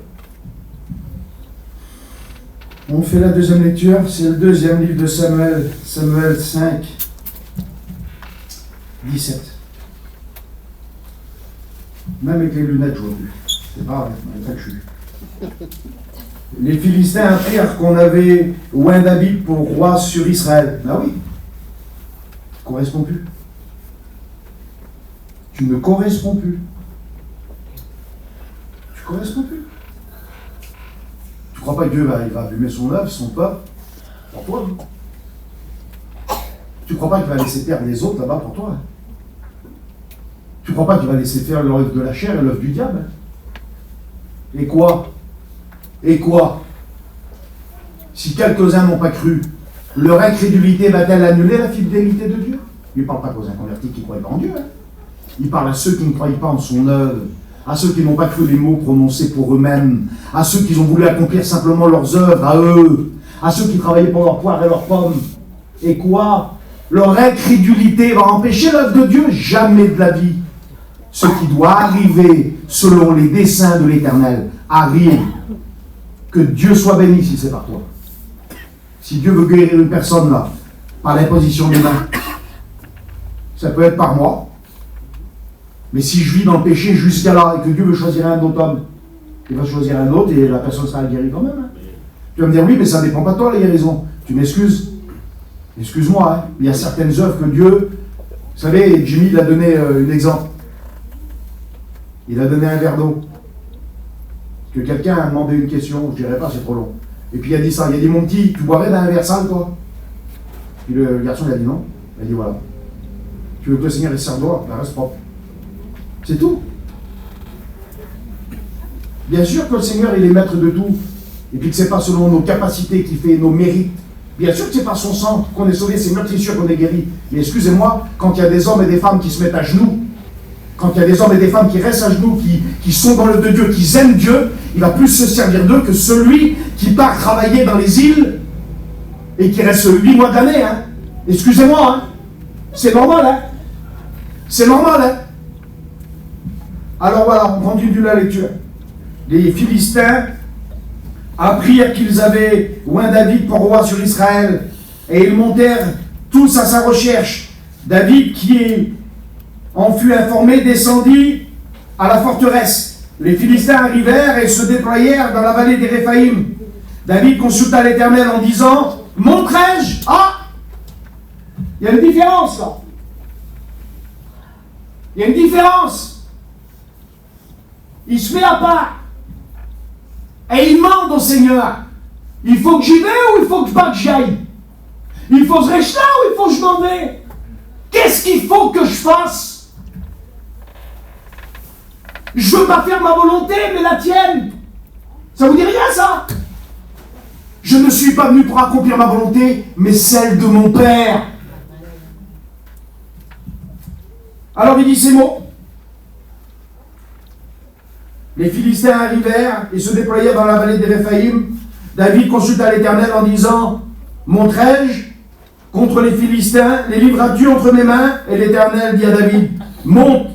On fait la deuxième lecture, c'est le 2e livre de Samuel, Samuel 5, 17. Même avec les lunettes, je vois plus. C'est pas vrai, c'est que je suis. Les Philistins apprirent qu'on avait oint David pour roi sur Israël. Ben oui, tu ne corresponds plus. Tu ne corresponds plus. Tu ne corresponds plus. Tu ne crois pas que Dieu va abîmer son œuvre, son peuple, pour toi, hein? Tu ne crois pas qu'il va laisser perdre les autres là-bas pour toi, hein? Tu ne crois pas qu'il va laisser faire l'œuvre de la chair et l'œuvre du diable, hein? Et quoi? Et quoi? Si quelques-uns n'ont pas cru, leur incrédulité va-t-elle annuler la fidélité de Dieu? Il ne parle pas aux inconvertis qui ne croient pas en Dieu, hein? Il parle à ceux qui ne croient pas en son œuvre, à ceux qui n'ont pas cru les mots prononcés pour eux-mêmes, à ceux qui ont voulu accomplir simplement leurs œuvres, à eux, à ceux qui travaillaient pour leurs poires et leurs pommes. Et quoi? Leur incrédulité va empêcher l'œuvre de Dieu? Jamais de la vie. Ce qui doit arriver selon les desseins de l'Éternel arrive. Que Dieu soit béni si c'est par toi. Si Dieu veut guérir une personne là, par l'imposition des mains, ça peut être par moi. Mais si je vis dans le péché jusqu'à là et que Dieu veut choisir un autre homme, il va choisir un autre et la personne sera guérie quand même. Hein. Tu vas me dire oui, mais ça ne dépend pas de toi la guérison. Tu m'excuses? Excuse-moi, hein. Il y a certaines œuvres que Dieu... Vous savez, Jimmy il a donné un exemple. Il a donné un verre d'eau. que quelqu'un a demandé une question, je dirais pas, c'est trop long. Et puis il a dit ça, il a dit, mon petit, tu boirais d'un verre sale, toi? Puis le garçon, il a dit non. Il a dit, voilà. Tu veux que le Seigneur il serve d'eau, reste propre. C'est tout. Bien sûr que le Seigneur, il est maître de tout. Et puis que c'est pas selon nos capacités qu'il fait nos mérites. Bien sûr que c'est par son sang qu'on est sauvé, c'est meurtrissure qu'on est guéri. Mais excusez-moi, quand il y a des hommes et des femmes qui se mettent à genoux, quand il y a des hommes et des femmes qui restent à genoux, qui sont dans le de Dieu, qui aiment Dieu, il va plus se servir d'eux que celui qui part travailler dans les îles et qui reste 8 mois d'année. Hein. Excusez-moi, hein. C'est normal, hein. C'est normal, hein. Alors voilà, on continue la lecture. Les Philistins apprirent qu'ils avaient oint David pour roi sur Israël, et ils montèrent tous à sa recherche. David, qui en fut informé, descendit à la forteresse. Les Philistins arrivèrent et se déployèrent dans la vallée des Réphaïm. David consulta l'Éternel en disant, « Monterai-je » Ah, il y a une différence là. Il y a une différence. Il se met à part. Et il demande au Seigneur, il faut que j'y vais ou il faut que j'aille? Il faut que je reste là ou il faut que je m'en vais? Qu'est-ce qu'il faut que je fasse? Je veux pas faire ma volonté, mais la tienne. Ça vous dit rien, ça? Je ne suis pas venu pour accomplir ma volonté, mais celle de mon Père. Alors il dit ces mots. Les Philistins arrivèrent et se déployèrent dans la vallée des Réphaïm. David consulta l'Éternel en disant, « Monterai-je contre les Philistins? Les livreras-tu entre mes mains ?» Et l'Éternel dit à David, « Monte,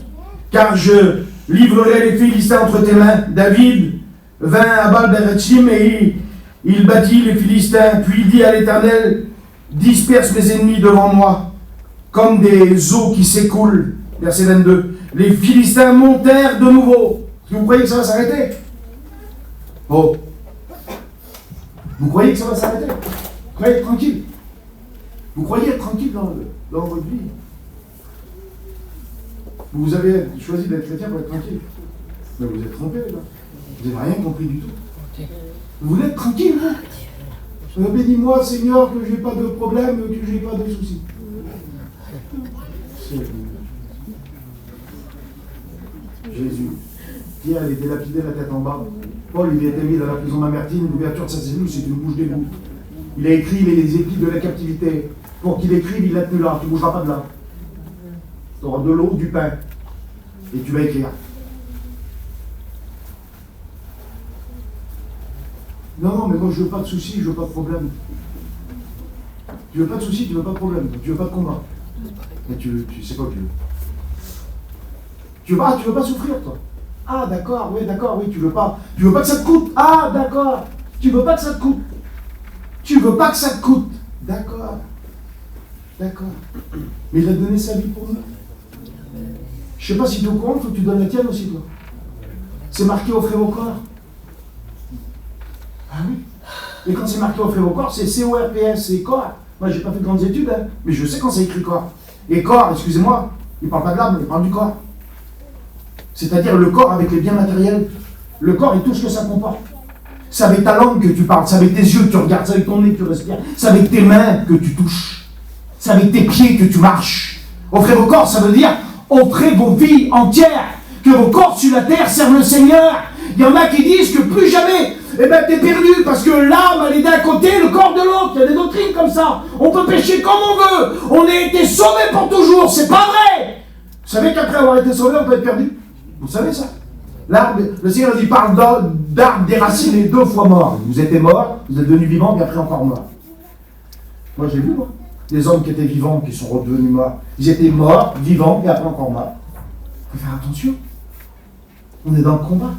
car je livrerai les Philistins entre tes mains. » David vint à Baal-Berachim et il battit les Philistins. Puis il dit à l'Éternel, « Disperse mes ennemis devant moi, comme des eaux qui s'écoulent. » Verset 22. Les Philistins montèrent de nouveau. Vous croyez que ça va s'arrêter? Oh. Vous croyez que ça va s'arrêter? Vous croyez être tranquille? Vous croyez être tranquille dans votre vie? Vous avez choisi d'être chrétien pour être tranquille. Mais vous êtes trompé, là. Vous n'avez rien compris du tout. Vous voulez être tranquille, vous? Bénis-moi, Seigneur, que je n'ai pas de problème, que je n'ai pas de soucis. Jésus. Pierre, il était lapidé la tête en bas. Paul, il a été mis dans la prison Mamertine. L'ouverture de sa cellule, c'est une bouche d'égout. Il a écrit les épîtres de la captivité. Pour qu'il écrive, il l'a tenu là. Tu ne bougeras pas de là. Tu auras de l'eau, du pain. Et tu vas écrire. Non, mais moi, je ne veux pas de soucis, je ne veux pas de problème. Tu veux pas de soucis, tu veux pas de problème. Tu veux pas de combat. Mais tu sais pas que tu veux. Tu veux pas souffrir, toi. Ah, d'accord, oui, tu veux pas que ça te coûte. Ah, d'accord, tu veux pas que ça te coûte. Tu veux pas que ça te coûte. D'accord. Mais il a donné sa vie pour nous. Je sais pas si tu es au courant, il faut que tu donnes la tienne aussi, toi. C'est marqué offrez vos corps. Ah oui. Et quand c'est marqué offrez vos corps, c'est C-O-R-P-S, c'est corps. Moi, j'ai pas fait de grandes études, hein, mais je sais quand c'est écrit corps. Et corps, excusez-moi, il parle pas de l'âme, il parle du corps. C'est-à-dire le corps avec les biens matériels. Le corps et tout ce que ça comporte. C'est avec ta langue que tu parles, c'est avec tes yeux que tu regardes, c'est avec ton nez que tu respires, c'est avec tes mains que tu touches, c'est avec tes pieds que tu marches. Offrez vos corps, ça veut dire offrez vos vies entières, que vos corps sur la terre servent le Seigneur. Il y en a qui disent que plus jamais, t'es perdu, parce que l'âme, elle est d'un côté, le corps de l'autre. Il y a des doctrines comme ça. On peut pécher comme on veut. On a été sauvé pour toujours. C'est pas vrai. Vous savez qu'après avoir été sauvé, on peut être perdu. Vous savez ça? L'arbre, le Seigneur dit, parle d'arbre déraciné 2 fois mort. Vous étiez mort, vous êtes devenu vivant, puis après encore mort. Moi, j'ai vu, moi. Des hommes qui étaient vivants, qui sont redevenus morts. Ils étaient morts, vivants, et après encore morts. Il faut faire attention. On est dans le combat.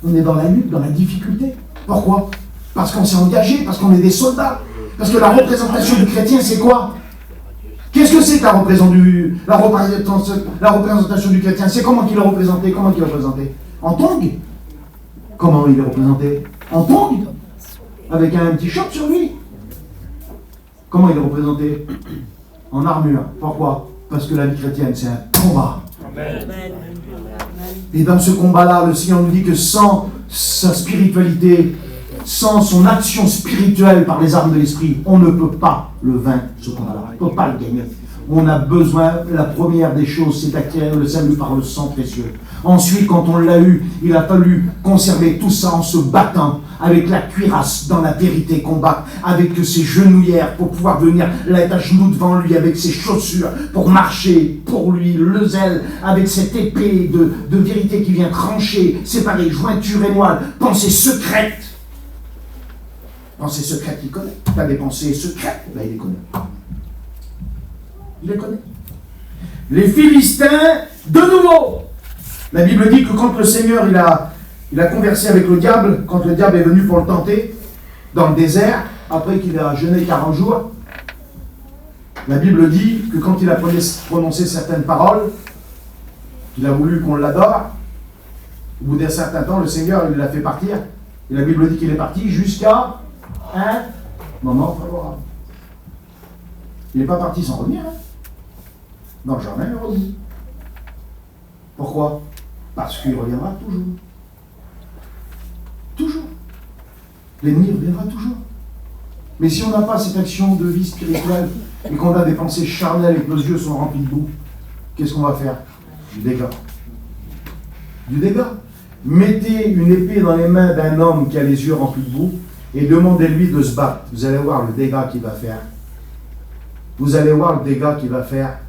On est dans la lutte, dans la difficulté. Pourquoi? Parce qu'on s'est engagé, parce qu'on est des soldats. Parce que la représentation du chrétien, c'est quoi? Qu'est-ce que c'est que la représentation du chrétien? C'est comment qu'il est représenté? En tongue? Comment il est représenté? En tongue? Avec un petit short sur lui? Comment il est représenté? En armure. Pourquoi? Parce que la vie chrétienne, c'est un combat. Amen. Et dans ce combat-là, le Seigneur nous dit que sans sa spiritualité, sans son action spirituelle par les armes de l'esprit, on ne peut pas le vaincre, ce combat-là. On ne peut pas le gagner. On a besoin, la première des choses, c'est d'acquérir le salut par le sang précieux. Ensuite, quand on l'a eu, il a fallu conserver tout ça en se battant avec la cuirasse dans la vérité, combattre avec ses genouillères pour pouvoir venir être à genoux devant lui, avec ses chaussures pour marcher pour lui, le zèle, avec cette épée de vérité qui vient trancher, séparer jointure et moelle, pensée secrète. Pensée secrète, il connaît. Tu as des pensées secrètes, ben il les connaît. Il les connaît. Les Philistins, de nouveau. La Bible dit que quand le Seigneur il a conversé avec le diable, quand le diable est venu pour le tenter, dans le désert, après qu'il a jeûné 40 jours, la Bible dit que quand il a prononcé certaines paroles, qu'il a voulu qu'on l'adore, au bout d'un certain temps, le Seigneur il l'a fait partir. Et la Bible dit qu'il est parti jusqu'à un moment favorable. Il n'est pas parti sans revenir. Hein. Dans le jardin, il est revenu. Pourquoi? Parce qu'il reviendra toujours. Toujours. L'ennemi reviendra toujours. Mais si on n'a pas cette action de vie spirituelle et qu'on a des pensées charnelles et que nos yeux sont remplis de boue, qu'est-ce qu'on va faire? Du dégât. Du dégât. Mettez une épée dans les mains d'un homme qui a les yeux remplis de boue et demandez-lui de se battre. Vous allez voir le dégât qu'il va faire. Vous allez voir le dégât qu'il va faire.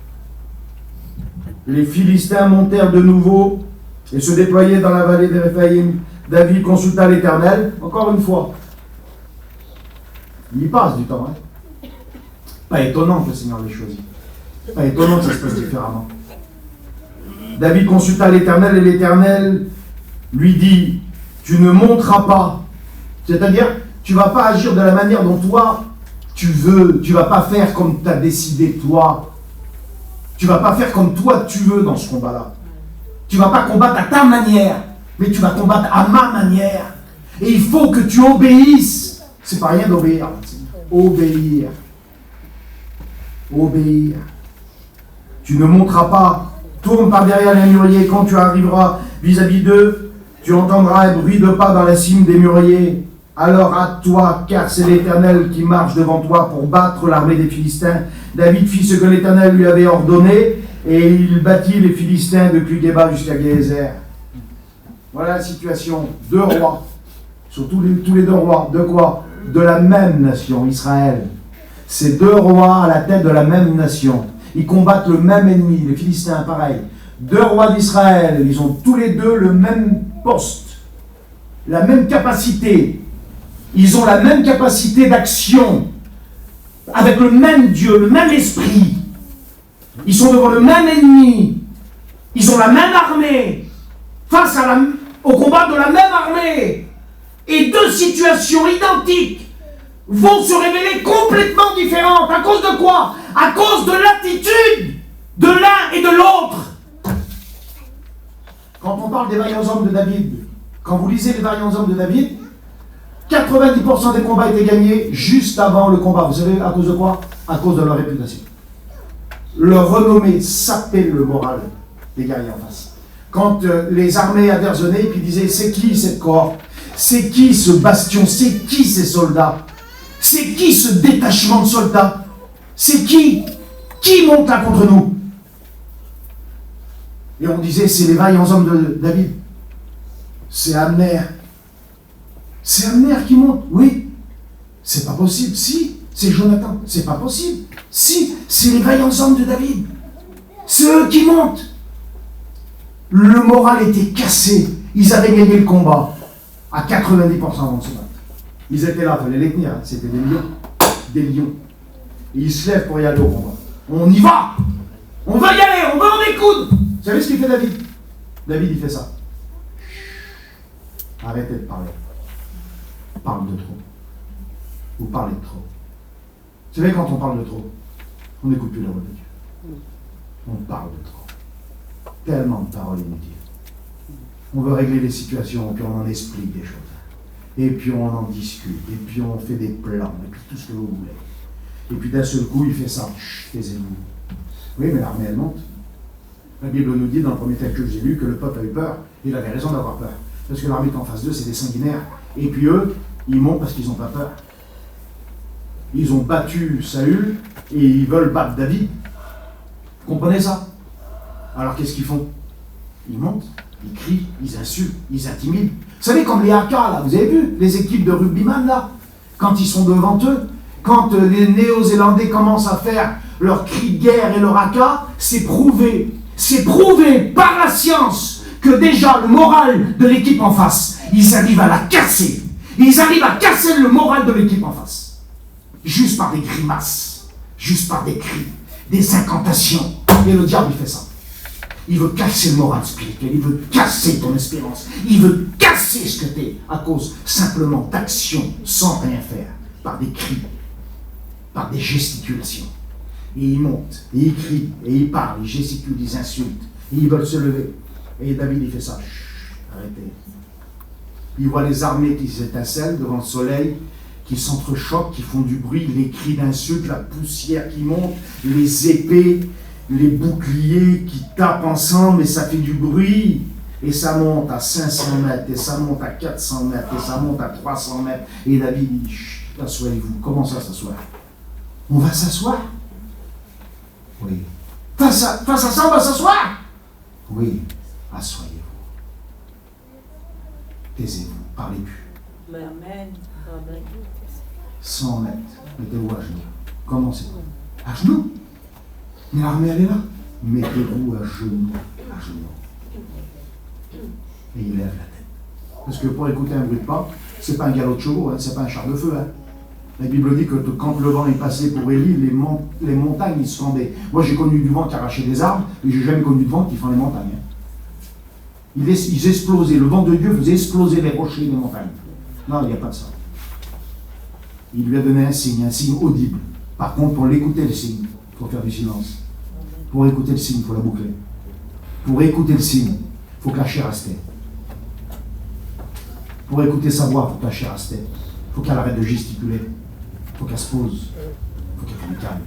Les Philistins montèrent de nouveau et se déployaient dans la vallée des Réphaïm. David consulta l'Éternel, encore une fois. Il y passe du temps. Hein. Pas étonnant que le Seigneur l'ait choisi. Pas étonnant que ça se passe différemment. David consulta l'Éternel et l'Éternel lui dit, tu ne monteras pas. C'est-à-dire, tu ne vas pas agir de la manière dont toi, tu veux. Tu ne vas pas faire comme tu as décidé toi. Tu ne vas pas faire comme toi tu veux dans ce combat-là. Tu ne vas pas combattre à ta manière, mais tu vas combattre à ma manière. Et il faut que tu obéisses. C'est pas rien d'obéir. Obéir. Obéir. Tu ne monteras pas. Tourne par derrière les mûriers. Quand tu arriveras vis-à-vis d'eux, tu entendras un bruit de pas dans la cime des mûriers. Alors hâte-toi, car c'est l'Éternel qui marche devant toi pour battre l'armée des Philistins. David fit ce que l'Éternel lui avait ordonné, et il battit les Philistins depuis Géba jusqu'à Gézer. Voilà la situation. Deux rois, surtout tous les deux rois. De quoi? De la même nation, Israël. Ces deux rois à la tête de la même nation. Ils combattent le même ennemi, les Philistins, pareil. Deux rois d'Israël, ils ont tous les deux le même poste, la même capacité. Ils ont la même capacité d'action, avec le même Dieu, le même esprit. Ils sont devant le même ennemi. Ils ont la même armée, face au combat de la même armée. Et deux situations identiques vont se révéler complètement différentes. À cause de quoi? À cause de l'attitude de l'un et de l'autre. Quand on parle des vaillants hommes de David, quand vous lisez les vaillants hommes de David, 90% des combats étaient gagnés juste avant le combat. Vous savez à cause de quoi? À cause de leur réputation. Leur renommée sapait le moral des guerriers en face. Quand les armées adverses venaient, puis disaient, c'est qui cette cohorte? C'est qui ce bastion? C'est qui ces soldats? C'est qui ce détachement de soldats? C'est qui? Qui monte là contre nous? Et on disait, c'est les vaillants hommes de David. C'est Abner. C'est Abner qui monte. Oui. C'est pas possible. Si. C'est Jonathan. C'est pas possible. Si. C'est les vaillants hommes de David. C'est eux qui montent. Le moral était cassé. Ils avaient gagné le combat à 90% avant de se battre. Ils étaient là, il fallait les tenir. C'était des lions. Des lions. Et ils se lèvent pour y aller au combat. On y va. On va y aller. On va en découdre. Vous savez ce qu'il fait David? David, il fait ça. Arrêtez de parler. Parle de trop. Vous parlez de trop. Vous savez, quand on parle de trop, on n'écoute plus la voix de Dieu. On parle de trop. Tellement de paroles inutiles. On veut régler les situations, puis on en explique des choses. Et puis on en discute, et puis on fait des plans, et puis tout ce que vous voulez. Et puis d'un seul coup, il fait ça. Chut, taisez-vous. Oui, mais l'armée, elle monte. La Bible nous dit, dans le premier texte que j'ai lu, que le peuple a eu peur. Il avait raison d'avoir peur. Parce que l'armée qui est en face d'eux, c'est des sanguinaires. Et puis eux, ils montent parce qu'ils n'ont pas peur. Ils ont battu Saül et ils veulent battre David. Vous comprenez ça? Alors qu'est-ce qu'ils font? Ils montent, ils crient, ils insultent, ils intimident. Vous savez, comme les AK, là, vous avez vu, les équipes de rugbyman, là, quand ils sont devant eux, quand les Néo-Zélandais commencent à faire leur cri de guerre et leur AK, c'est prouvé par la science que déjà le moral de l'équipe en face, ils arrivent à la casser. Ils arrivent à casser le moral de l'équipe en face. Juste par des grimaces, juste par des cris, des incantations. Et le diable, il fait ça. Il veut casser le moral spirituel, il veut casser ton espérance, il veut casser ce que tu es à cause simplement d'actions sans rien faire, par des cris, par des gesticulations. Et ils montent, et ils crient, et ils parlent, ils gesticulent, ils insultent, et ils veulent se lever. Et David, il fait ça. Chut, arrêtez. Il voit les armées qui s'étincellent devant le soleil, qui s'entrechoquent, qui font du bruit, les cris d'insultes, la poussière qui monte, les épées, les boucliers qui tapent ensemble, et ça fait du bruit. Et ça monte à 500 mètres, et ça monte à 400 mètres, et ça monte à 300 mètres. Et David dit, chut, asseyez-vous. Comment ça s'asseoir? On va s'asseoir? Oui. Face à ça, on va s'asseoir? Oui. Assoyez-vous. Taisez-vous. Parlez plus. Amen. 100 mètres. Mettez-vous à genoux. Commencez. À genoux? Mais l'armée, elle est là. Mettez-vous à genoux. À genoux. Et il lève la tête. Parce que pour écouter un bruit de pas, c'est pas un galop de chevaux, hein, c'est pas un char de feu. Hein. La Bible dit que quand le vent est passé pour Élie, les montagnes ils se fendaient. Moi j'ai connu du vent qui arrachait des arbres, mais j'ai jamais connu de vent qui fend les montagnes. Hein. Ils explosaient, le vent de Dieu faisait exploser les rochers et les montagnes. Non, il n'y a pas de ça. Il lui a donné un signe audible. Par contre, pour l'écouter le signe, il faut faire du silence. Pour écouter le signe, il faut la boucler. Pour écouter le signe, il faut que la chair reste. Pour écouter sa voix, il faut que la chair reste. Il faut qu'elle arrête de gesticuler. Il faut qu'elle se pose. Il faut qu'elle prenne calme.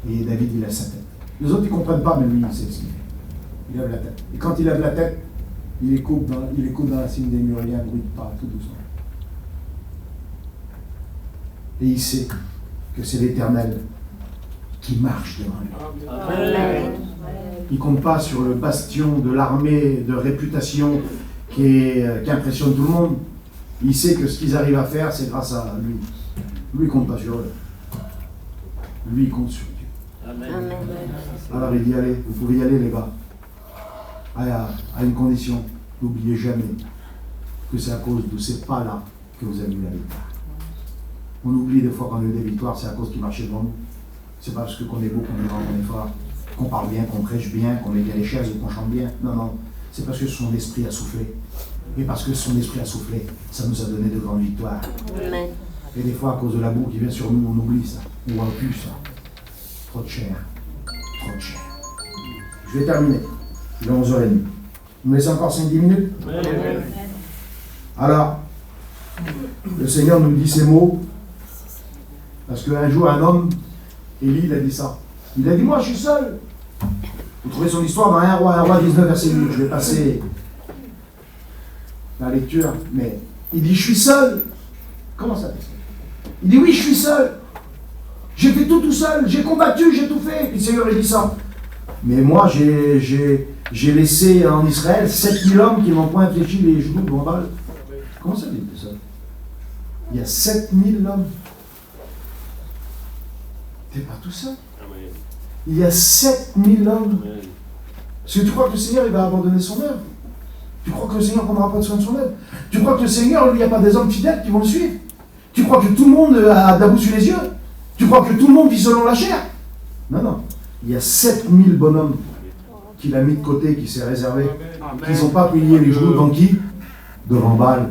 Et David, il lève sa tête. Les autres, ils ne comprennent pas, mais lui, il sait ce qu'il fait. Il lève la tête. Et quand il lève la tête, il écoute dans la cime des mûriers un bruit de pas, tout doucement. Et il sait que c'est l'Éternel qui marche devant lui. Amen. Il ne compte pas sur le bastion de l'armée de réputation qui impressionne tout le monde. Il sait que ce qu'ils arrivent à faire, c'est grâce à lui. Lui, il ne compte pas sur eux. Lui, il compte sur Dieu. Amen. Alors il dit, allez, vous pouvez y aller les gars. À une condition, n'oubliez jamais que c'est à cause de ces pas-là que vous avez eu la victoire. On oublie des fois qu'on a eu des victoires, c'est à cause qu'ils marchaient devant nous. C'est pas parce qu'on est beau, qu'on est grand, qu'on est fort, qu'on parle bien, qu'on prêche bien, qu'on met bien les chaises ou qu'on chante bien. Non, non. C'est parce que son esprit a soufflé. Et parce que son esprit a soufflé, ça nous a donné de grandes victoires. Amen. Et des fois, à cause de la boue qui vient sur nous, on oublie ça. On voit plus ça. Trop de chair. Trop de chair. Je vais terminer. Il est 11h30. Vous me laissez encore 5-10 minutes? Amen. Alors, le Seigneur nous dit ces mots. Parce qu'un jour, un homme, Élie, il a dit ça. Il a dit, moi, je suis seul. Vous trouvez son histoire dans 1 roi 19, verset 8. Je vais passer la lecture. Mais il dit, je suis seul. Comment ça fait ça? Il dit, oui, je suis seul. J'ai fait tout seul. J'ai combattu, j'ai tout fait. Et le Seigneur, il dit ça. Mais moi, j'ai laissé en Israël 7000 hommes qui n'ont point fléchi les genoux devant Baal. Comment ça dit ça? Il y a 7000 hommes. T'es pas tout seul. Il y a 7000 hommes. Parce que tu crois que le Seigneur il va abandonner son œuvre? Tu crois que le Seigneur ne prendra pas soin de son œuvre? Tu crois que le Seigneur, lui, il n'y a pas des hommes fidèles qui vont le suivre? Tu crois que tout le monde a de la boue sur les yeux? Tu crois que tout le monde vit selon la chair? Non, non. Il y a 7000 bonhommes qu'il a mis de côté, qui s'est réservé, qui n'ont pas plié les genoux devant qui? Devant Baal.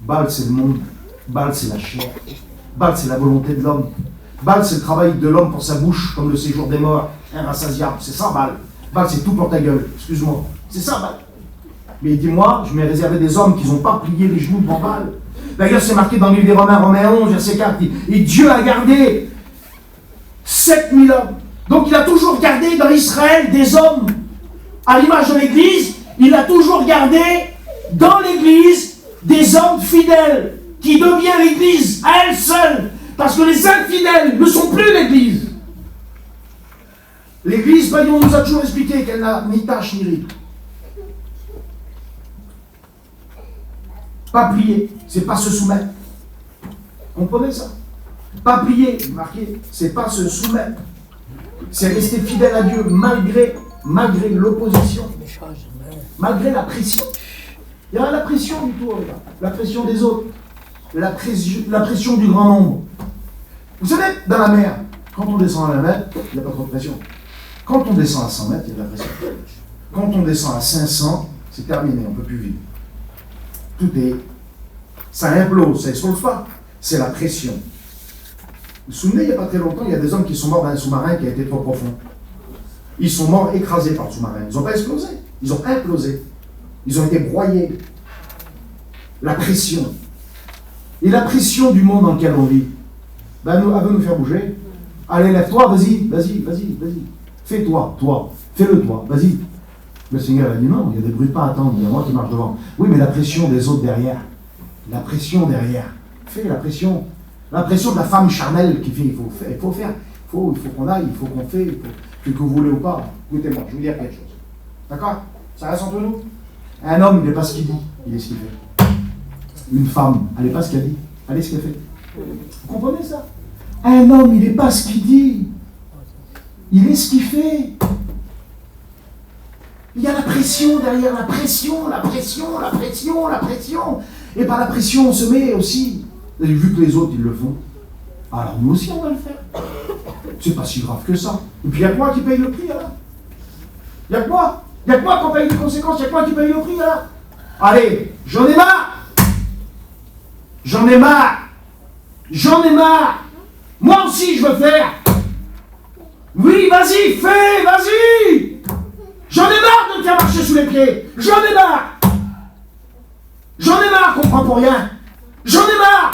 Baal, c'est le monde. Baal, c'est la chair. Baal, c'est la volonté de l'homme. Baal, c'est le travail de l'homme pour sa bouche, comme le séjour des morts, inrassasiable. C'est ça, Baal. Baal, c'est tout pour ta gueule. Excuse-moi. C'est ça, Baal. Mais dis-moi, je m'ai réservé des hommes qui n'ont pas plié les genoux devant Baal. D'ailleurs, c'est marqué dans le livre des Romains, Romains 11, verset 4. Et Dieu a gardé 7000 hommes. Donc, il a toujours gardé dans Israël des hommes à l'image de l'Église il a toujours gardé dans l'Église des hommes fidèles qui deviennent l'Église à elle seule. Parce que les infidèles ne sont plus l'Église. L'Église, on nous a toujours expliqué qu'elle n'a ni tâche ni rite. Pas plier, c'est pas se soumettre. Comprenez ça? Pas plier, marquez, c'est pas se soumettre. C'est rester fidèle à Dieu malgré l'opposition, malgré la pression. Il y a la pression du tout, la pression des autres, la pression du grand nombre. Vous savez, dans la mer, quand on descend à la mer, il n'y a pas trop de pression. Quand on descend à 100 mètres, il y a de la pression. Quand on descend à 500, c'est terminé, on ne peut plus vivre. Ça implose, ça n'explose pas. C'est la pression. Vous vous souvenez, il n'y a pas très longtemps, il y a des hommes qui sont morts dans un sous-marin qui a été trop profond. Ils sont morts écrasés par le sous-marin. Ils n'ont pas explosé, ils ont implosé. Ils ont été broyés. La pression. Et la pression du monde dans lequel on vit, elle veut nous faire bouger. Allez, lève-toi, vas-y. Fais-toi, fais-le toi, vas-y. Le Seigneur a dit non, il y a des bruits de pas à attendre, il y a moi qui marche devant. Oui, mais la pression des autres derrière. La pression derrière. Fais la pression. La pression de la femme charnelle qui fait, il faut faire. Il faut qu'on aille, il faut qu'on fait, que vous voulez ou pas. Écoutez-moi, je vais vous dire quelque chose. D'accord? Ça reste entre nous? Un homme, il n'est pas ce qu'il dit, il est ce qu'il fait. Une femme, elle n'est pas ce qu'elle dit, elle est ce qu'elle fait. Vous comprenez ça? Un homme, il n'est pas ce qu'il dit, il est ce qu'il fait. Il y a la pression derrière, la pression. Et par la pression, on se met aussi. Vous avez vu que les autres, ils le font. Alors nous aussi, on va le faire. C'est pas si grave que ça. Et puis il y a que moi qui paye le prix, alors. Il y a que moi. Il y a que moi qui paye les conséquences. Il y a que moi qui paye le prix, alors. Allez, j'en ai marre. Moi aussi, je veux faire. Oui, vas-y, fais, vas-y. J'en ai marre de me faire marcher sous les pieds. J'en ai marre qu'on prend pour rien. J'en ai marre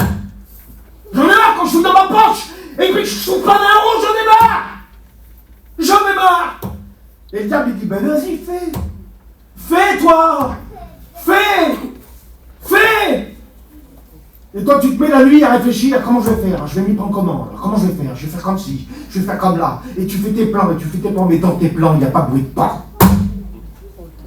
quand je suis dans ma poche et que je ne trouve pas d'un euro, j'en ai marre. Et le diable, il dit, ben vas-y, fais toi, fais. Et toi, tu te mets la nuit à réfléchir à comment je vais faire. Je vais m'y prendre comment? Alors, comment je vais faire? Je vais faire comme ci, je vais faire comme là. Et tu fais tes plans, mais dans tes plans, il n'y a pas de bruit de pas.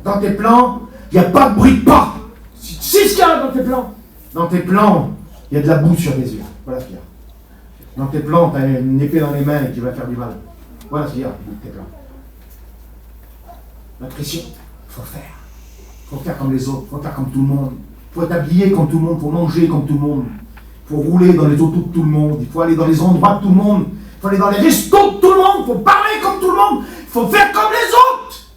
Dans tes plans, il n'y a pas de bruit de pas. C'est ce qu'il y a dans tes plans. Dans tes plans, il y a de la boue sur les yeux. Voilà ce qu'il y a. Dans tes plans, tu as une épée dans les mains et qui va faire du mal. Voilà ce qu'il y a dans tes plans. La pression, il faut faire. Il faut faire comme les autres, il faut faire comme tout le monde. Il faut être habillé comme tout le monde, il faut manger comme tout le monde. Il faut rouler dans les autos de tout le monde. Il faut aller dans les endroits de tout le monde. Il faut aller dans les restos de tout le monde. Il faut parler comme tout le monde. Il faut faire comme les autres.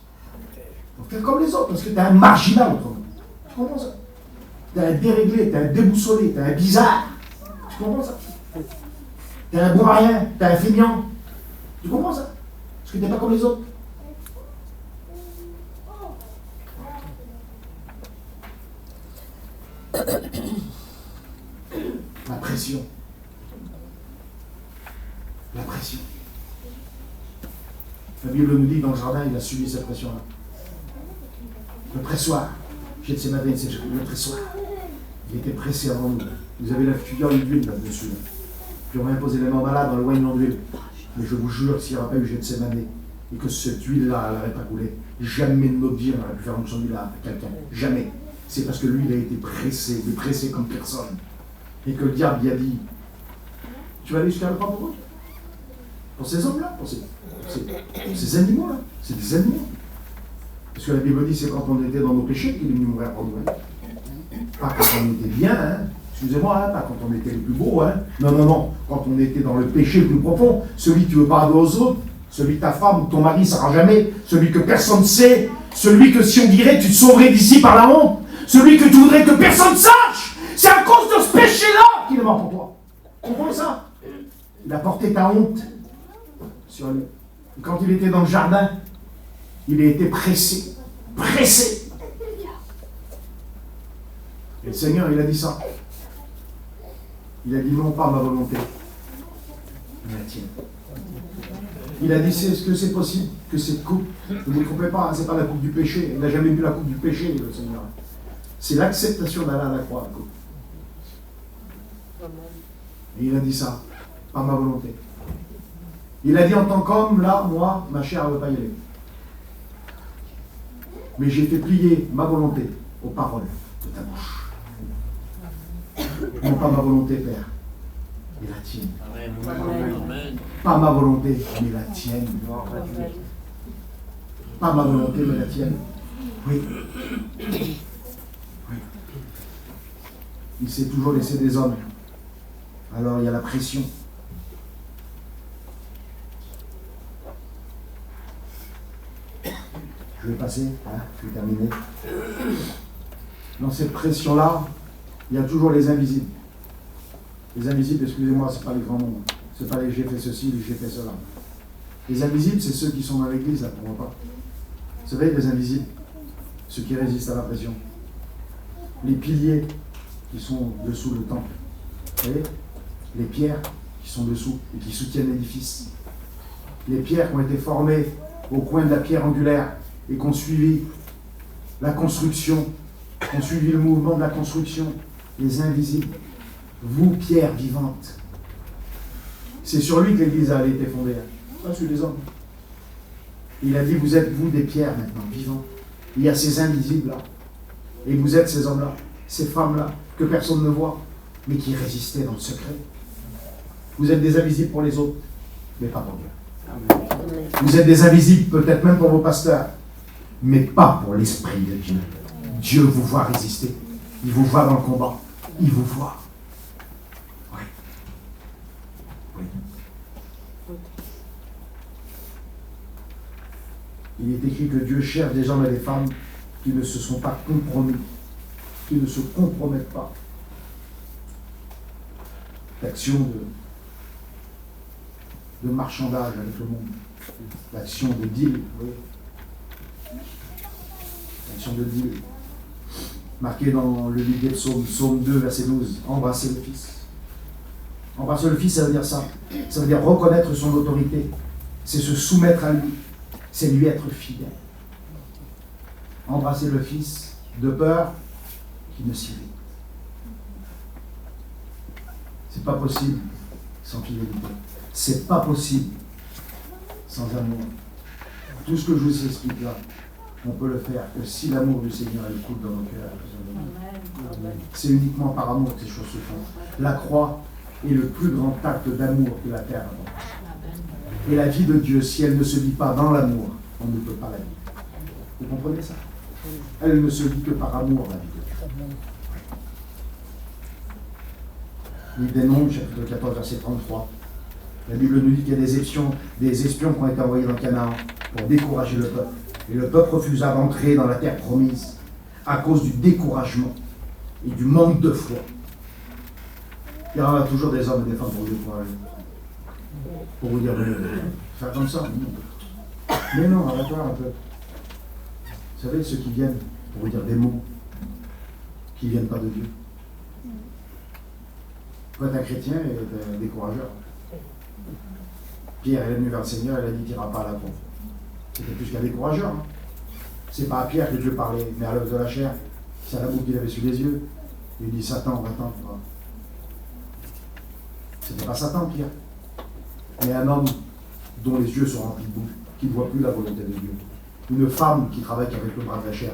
Il faut faire comme les autres parce que tu es un marginal autrement. Tu comprends ça? Tu es un déréglé, tu es un déboussolé, tu es un bizarre. Tu comprends ça? Tu es un bon à rien, tu es un feignant. Tu comprends ça? Parce que tu n'es pas comme les autres. La pression. La Bible nous dit dans le jardin, il a subi cette pression-là. Le pressoir. Gethsémane, c'est le pressoir. Il était pressé avant nous. Vous avez la figure d'huile là-dessus. Puis on m'a imposé les mains malades dans le wine non d'huile. Mais je vous jure, s'il n'y aurait pas eu Gethsémane et que cette huile-là, elle n'aurait pas coulé, jamais de notre vie on aurait pu faire une onction d'huile à quelqu'un. Jamais. C'est parce que lui, il a été pressé, il est pressé comme personne. Et que le diable lui a dit, tu vas aller jusqu'à la croix pour eux? Pour ces hommes-là, pour ces animaux-là. C'est des animaux. Parce que la Bible dit, c'est quand on était dans nos péchés qu'il est venu mourir pour nous. Hein. Pas quand on était bien, hein. Excusez-moi, hein, pas quand on était le plus beau. Hein. Non. Quand on était dans le péché le plus profond, celui qui veut pardonner aux autres, celui de ta femme ou de ton mari ne saura jamais, celui que personne ne sait, celui que si on dirait tu te sauverais d'ici par la honte, celui que tu voudrais que personne sache. C'est à cause de ce péché-là qu'il est mort pour toi. Tu comprends ça? Il a porté ta honte sur lui. Et quand il était dans le jardin, il a été pressé. Et le Seigneur, il a dit ça. Il a dit non pas ma volonté, mais la tienne. Il a dit, est-ce que c'est possible que cette coupe, ne vous trompez pas, hein, c'est pas la coupe du péché. Il n'a jamais vu la coupe du péché, le Seigneur. C'est l'acceptation d'aller à la croix, la coupe. Et il a dit ça, pas ma volonté. Il a dit en tant qu'homme, là, moi, ma chair ne veut pas y aller. Mais j'ai fait plier ma volonté aux paroles de ta bouche. Non pas ma volonté, Père, mais la tienne. Amen. Pas ma volonté, mais la tienne. Pas ma volonté, mais la tienne. Oui. Oui. Il s'est toujours laissé des hommes. Alors il y a la pression. Je vais passer, hein, je vais terminer. Dans cette pression-là, il y a toujours les invisibles. Les invisibles, excusez-moi, ce n'est pas les grands noms. Ce n'est pas les j'ai fait ceci, les j'ai fait cela. Les invisibles, c'est ceux qui sont dans l'église, là, on ne voit pas. Vous savez, les invisibles, ceux qui résistent à la pression. Les piliers qui sont dessous le temple. Vous voyez? Les pierres qui sont dessous et qui soutiennent l'édifice. Les pierres qui ont été formées au coin de la pierre angulaire et qui ont suivi la construction, qui ont suivi le mouvement de la construction. Les invisibles. Vous, pierre vivante. C'est sur lui que l'Église a été fondée. Pas sur les hommes. Il a dit, vous êtes vous des pierres maintenant, vivantes. Il y a ces invisibles-là. Et vous êtes ces hommes-là, ces femmes-là, que personne ne voit, mais qui résistaient dans le secret. Vous êtes des invisibles pour les autres, mais pas pour Dieu. Vous êtes des invisibles, peut-être même pour vos pasteurs, mais pas pour l'Esprit de Dieu. Dieu vous voit résister. Il vous voit dans le combat. Il vous voit. Oui. Oui. Il est écrit que Dieu cherche des hommes et des femmes qui ne se sont pas compromis, qui ne se compromettent pas. L'action de marchandage avec le monde, l'action de deal, oui. L'action de deal, marquée dans le livre des psaumes, psaume 2, verset 12, embrasser le Fils. Embrasser le Fils, ça veut dire ça. Ça veut dire reconnaître son autorité. C'est se soumettre à lui. C'est lui être fidèle. Embrasser le Fils de peur qu'il ne s'irrite. C'est pas possible sans fidélité. C'est pas possible sans amour. Tout ce que je vous explique là, on peut le faire que si l'amour du Seigneur est coule dans nos cœurs. C'est uniquement par amour que ces choses se font. La croix est le plus grand acte d'amour que la terre a. Et la vie de Dieu, si elle ne se vit pas dans l'amour, on ne peut pas la vivre. Vous comprenez ça? Elle ne se vit que par amour, la vie de Dieu. Livre des Nombres, chapitre 14, verset 33. La Bible nous dit qu'il y a des espions qui ont été envoyés dans Canaan pour décourager le peuple. Et le peuple refusa d'entrer dans la terre promise à cause du découragement et du manque de foi. Il y aura toujours des hommes et des femmes pour vous décourager. Pour vous dire, faire comme ça. Mais non, arrête-toi un peu. Vous savez, ceux qui viennent pour vous dire des mots qui ne viennent pas de Dieu. Quand un chrétien est un décourageur. Pierre est venu vers le Seigneur, il a dit, tu n'iras pas à la pompe. C'était plus qu'un décourageur. Hein. C'est pas à Pierre que Dieu parlait, mais à l'œuvre de la chair. C'est à la boue qu'il avait sur les yeux. Il dit, Satan, va-t'en. C'était pas Satan, Pierre. Mais un homme dont les yeux sont remplis de boue, qui ne voit plus la volonté de Dieu. Une femme qui travaille avec le bras de la chair.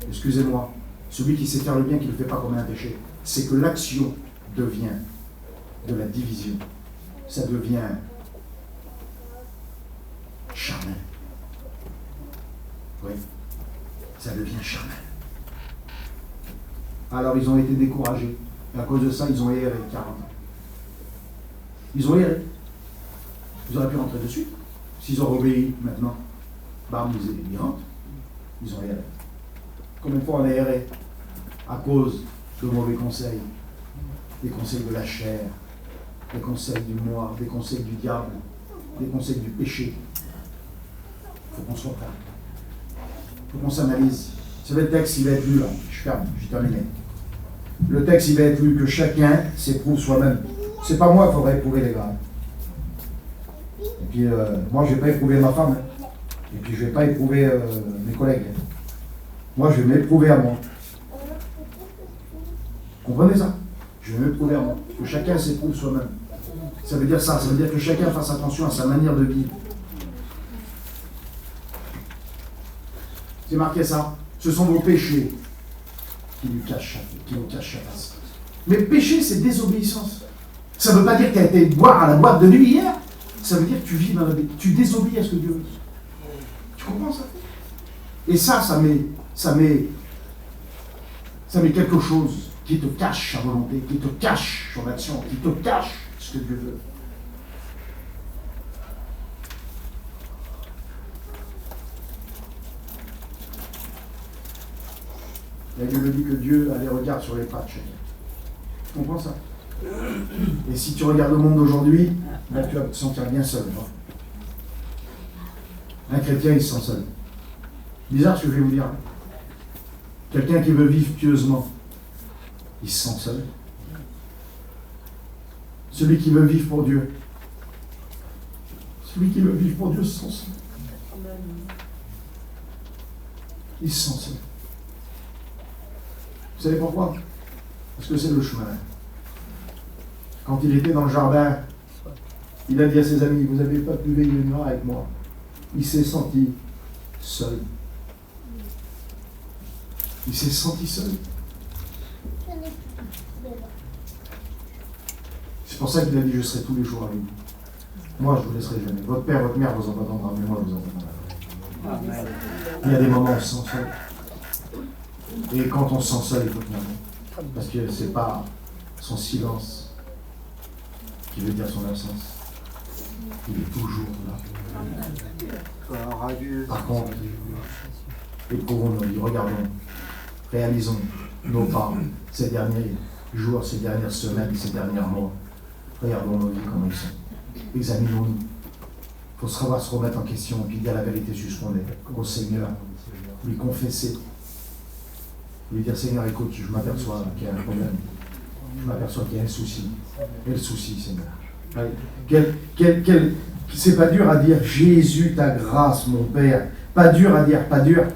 Excusez-moi, celui qui sait faire le bien, qui ne le fait pas comme un péché. C'est que l'action devient de la division. Ça devient charnel. Oui, ça devient charnel. Alors ils ont été découragés. Et à cause de ça, ils ont erré 40 ans. Ils ont erré. Ils auraient pu rentrer dessus. S'ils ont obéi maintenant, bam, ils rentrent. Ils ont erré. Combien de fois on a erré à cause de mauvais conseils? Des conseils de la chair, des conseils du moi, des conseils du diable, des conseils du péché. Il faut qu'on se reprenne. Il faut qu'on s'analyse. Vous savez, le texte, il va être lu là. Je ferme, j'ai terminé. Le texte, il va être lu que chacun s'éprouve soi-même. C'est pas moi qu'il faudrait éprouver les gars. Et puis, moi, je ne vais pas éprouver ma femme. Hein. Et puis, je ne vais pas éprouver mes collègues. Hein. Moi, je vais m'éprouver à moi. Comprenez ça? Je vais m'éprouver à moi. Que chacun s'éprouve soi-même. Ça veut dire ça. Ça veut dire que chacun fasse attention à sa manière de vivre. C'est marqué ça. Ce sont vos péchés qui nous cachent la face. Mais péché, c'est désobéissance. Ça ne veut pas dire que tu as été boire à la boîte de nuit hier. Ça veut dire que tu vis dans la vie. Tu désobéis à ce que Dieu veut. Tu comprends ça? Et ça met quelque chose qui te cache sa volonté, qui te cache son action, qui te cache ce que Dieu veut. La Bible dit que Dieu a les regards sur les pas de chacun. Tu comprends ça? Et si tu regardes le monde d'aujourd'hui, ben, tu vas te sentir bien seul. Non? Un chrétien, il se sent seul. Bizarre ce que je vais vous dire. Quelqu'un qui veut vivre pieusement, il se sent seul. Celui qui veut vivre pour Dieu, se sent seul. Il se sent seul. Vous savez pourquoi? Parce que c'est le chemin. Quand il était dans le jardin, il a dit à ses amis, vous n'avez pas pu veiller une heure avec moi. Il s'est senti seul. Il s'est senti seul. C'est pour ça qu'il a dit, je serai tous les jours avec vous. Moi, je ne vous laisserai jamais. Votre père, votre mère vous entendra, mais moi, je vous entendrai. Il y a des moments où on se sent seul. Et quand on se sent seul, il faut tenir bon. Parce que ce n'est pas son silence qui veut dire son absence. Il est toujours là. Par contre, éprouvons nos vies, regardons, réalisons nos pas ces derniers jours, ces dernières semaines, ces derniers mois. Regardons nos vies, comment ils sont. Examinons-nous. Il faut savoir se remettre en question et puis dire la vérité sur ce qu'on est au Seigneur. Lui confesser. Lui dire, Seigneur, écoute, je m'aperçois qu'il y a un problème. Je m'aperçois qu'il y a un souci. Quel souci, Seigneur? C'est pas dur à dire, Jésus, ta grâce, mon Père. Pas dur à dire, pas dur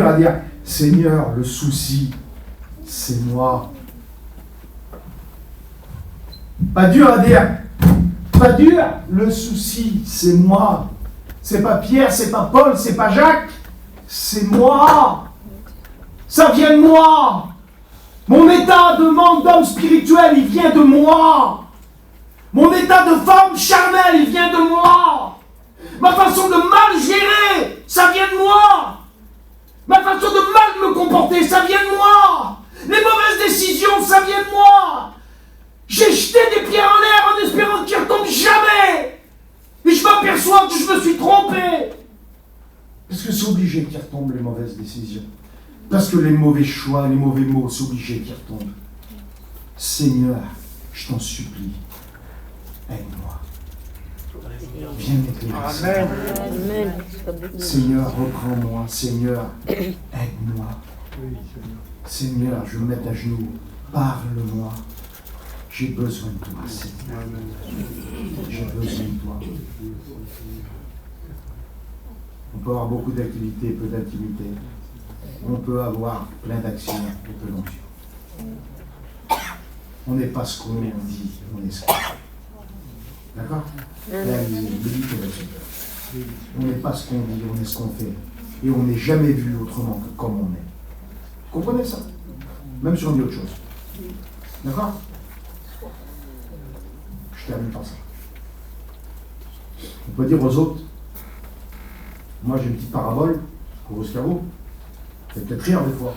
à dire, Seigneur, le souci, c'est moi. Pas dur à dire, le souci, c'est moi. C'est pas Pierre, c'est pas Paul, c'est pas Jacques, c'est moi. Ça vient de moi. Mon état de manque d'homme spirituel, il vient de moi. Mon état de femme charnelle, il vient de moi. Ma façon de mal gérer, ça vient de moi. Ma façon de mal me comporter, ça vient de moi. Les mauvaises décisions, ça vient de moi. J'ai jeté des pierres en l'air en espérant qu'ils ne retombent jamais. Et je m'aperçois que je me suis trompé. Parce que c'est obligé qu'ils retombent les mauvaises décisions. Parce que les mauvais choix, les mauvais mots, c'est obligé qu'ils retombent. Seigneur, je t'en supplie, aide-moi. Viens m'éclairer. Amen. Seigneur, reprends-moi. Seigneur, aide-moi. Seigneur, je me mets à genoux. Parle-moi. J'ai besoin de toi, Seigneur. J'ai besoin de toi. On peut avoir beaucoup d'activités, peu d'intimité. On peut avoir plein d'actions et peu d'onction. On n'est pas ce qu'on dit, on est ce qu'on est. D'accord? On n'est pas ce qu'on dit, on est ce qu'on fait. Et on n'est jamais vu autrement que comme on est. Vous comprenez ça? Même si on dit autre chose. D'accord? Je termine par ça. On peut dire aux autres, moi j'ai une petite parabole pour vos escabeaux. Ça fait peut-être rire des fois.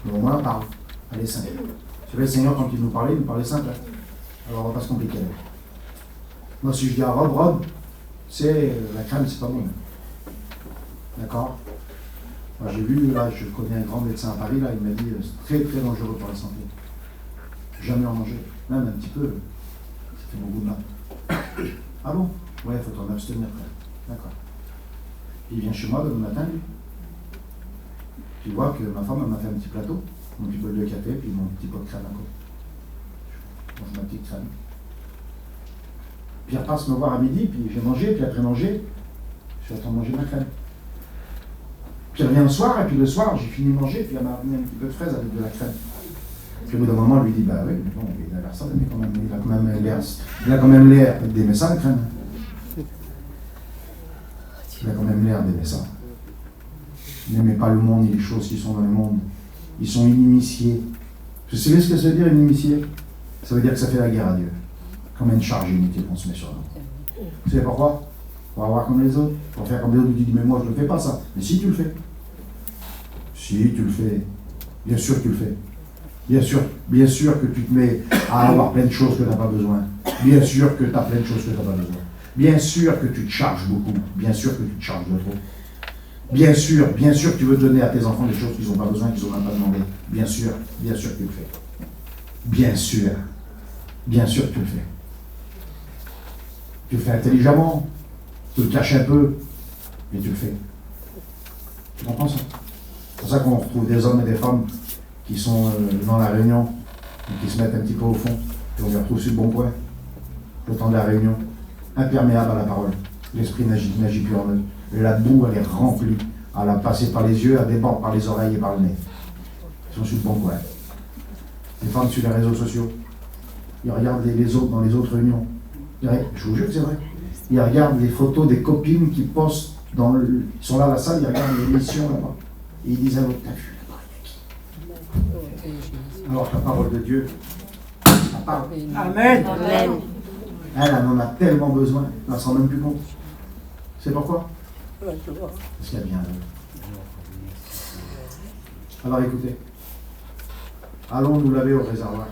Mais au moins, parle. Elle est simple. Vous savez, le Seigneur, quand il nous parlait simple. Hein. Alors, on ne va pas se compliquer. Moi, si je dis à Rob, c'est la crème, c'est pas bon. D'accord? Moi, j'ai vu, là, je connais un grand médecin à Paris, là, il m'a dit, c'est très, très dangereux pour la santé. Jamais en manger. Même un petit peu, ça fait beaucoup de mal. Ah bon? Ouais, il faut t'en abstenir, frère. D'accord. Il vient chez moi le matin, lui. Tu vois que ma femme m'a fait un petit plateau, mon petit bol de café, puis mon petit pot de crème à côté. Je mange ma petite crème. Pierre passe me voir à midi, puis j'ai mangé, puis après manger, je suis en train de manger ma crème. Puis il revient le soir, et puis le soir, j'ai fini de manger, puis il m'a amené un petit peu de fraises avec de la crème. Puis au bout d'un moment, lui dit, bah oui, mais bon, il a l'air ça, mais quand même, il a quand même l'air d'aimer ça, la crème. Il a quand même l'air d'aimer ça. Il n'aimait pas le monde ni les choses qui sont dans le monde. Ils sont initiés. Vous savez ce que ça veut dire, initié? Ça veut dire que ça fait la guerre à Dieu. Comme une charge inutile qu'on se met sur nous. Vous savez pourquoi? Pour avoir comme les autres. Pour faire comme les autres, tu dis, mais moi je ne le fais pas ça. Mais si tu le fais. Si tu le fais. Bien sûr que tu le fais. Bien sûr que tu te mets à avoir plein de choses que tu n'as pas besoin. Bien sûr que tu as plein de choses que tu n'as pas besoin. Bien sûr que tu te charges beaucoup. Bien sûr que tu te charges de trop. Bien sûr que tu veux donner à tes enfants des choses qu'ils n'ont pas besoin, qu'ils n'ont même pas demandé. Bien sûr que tu le fais. Bien sûr que tu le fais. Tu le fais intelligemment, tu le caches un peu, mais tu le fais. Tu comprends ça? C'est pour ça qu'on retrouve des hommes et des femmes qui sont dans la réunion, et qui se mettent un petit peu au fond, et on les retrouve sur le bon point, le temps de la réunion, imperméable à la parole. L'esprit n'agit plus en eux. Et la boue, elle est remplie. Elle a passé par les yeux, elle déborde par les oreilles et par le nez. Ils sont sur le bon coin. Les femmes sur les réseaux sociaux. Ils regardent les autres dans les autres réunions. Je vous jure que c'est vrai. Ils regardent les photos des copines qui postent ils sont là à la salle, ils regardent l'émission là-bas. Et ils disent à l'autre, t'as vu la parole de qui? Alors que la parole de Dieu, la parole. Amen. Elle en a tellement besoin, elle ne s'en rend même plus compte. C'est pourquoi? Parce qu'il y a bien Alors écoutez, allons nous laver au réservoir.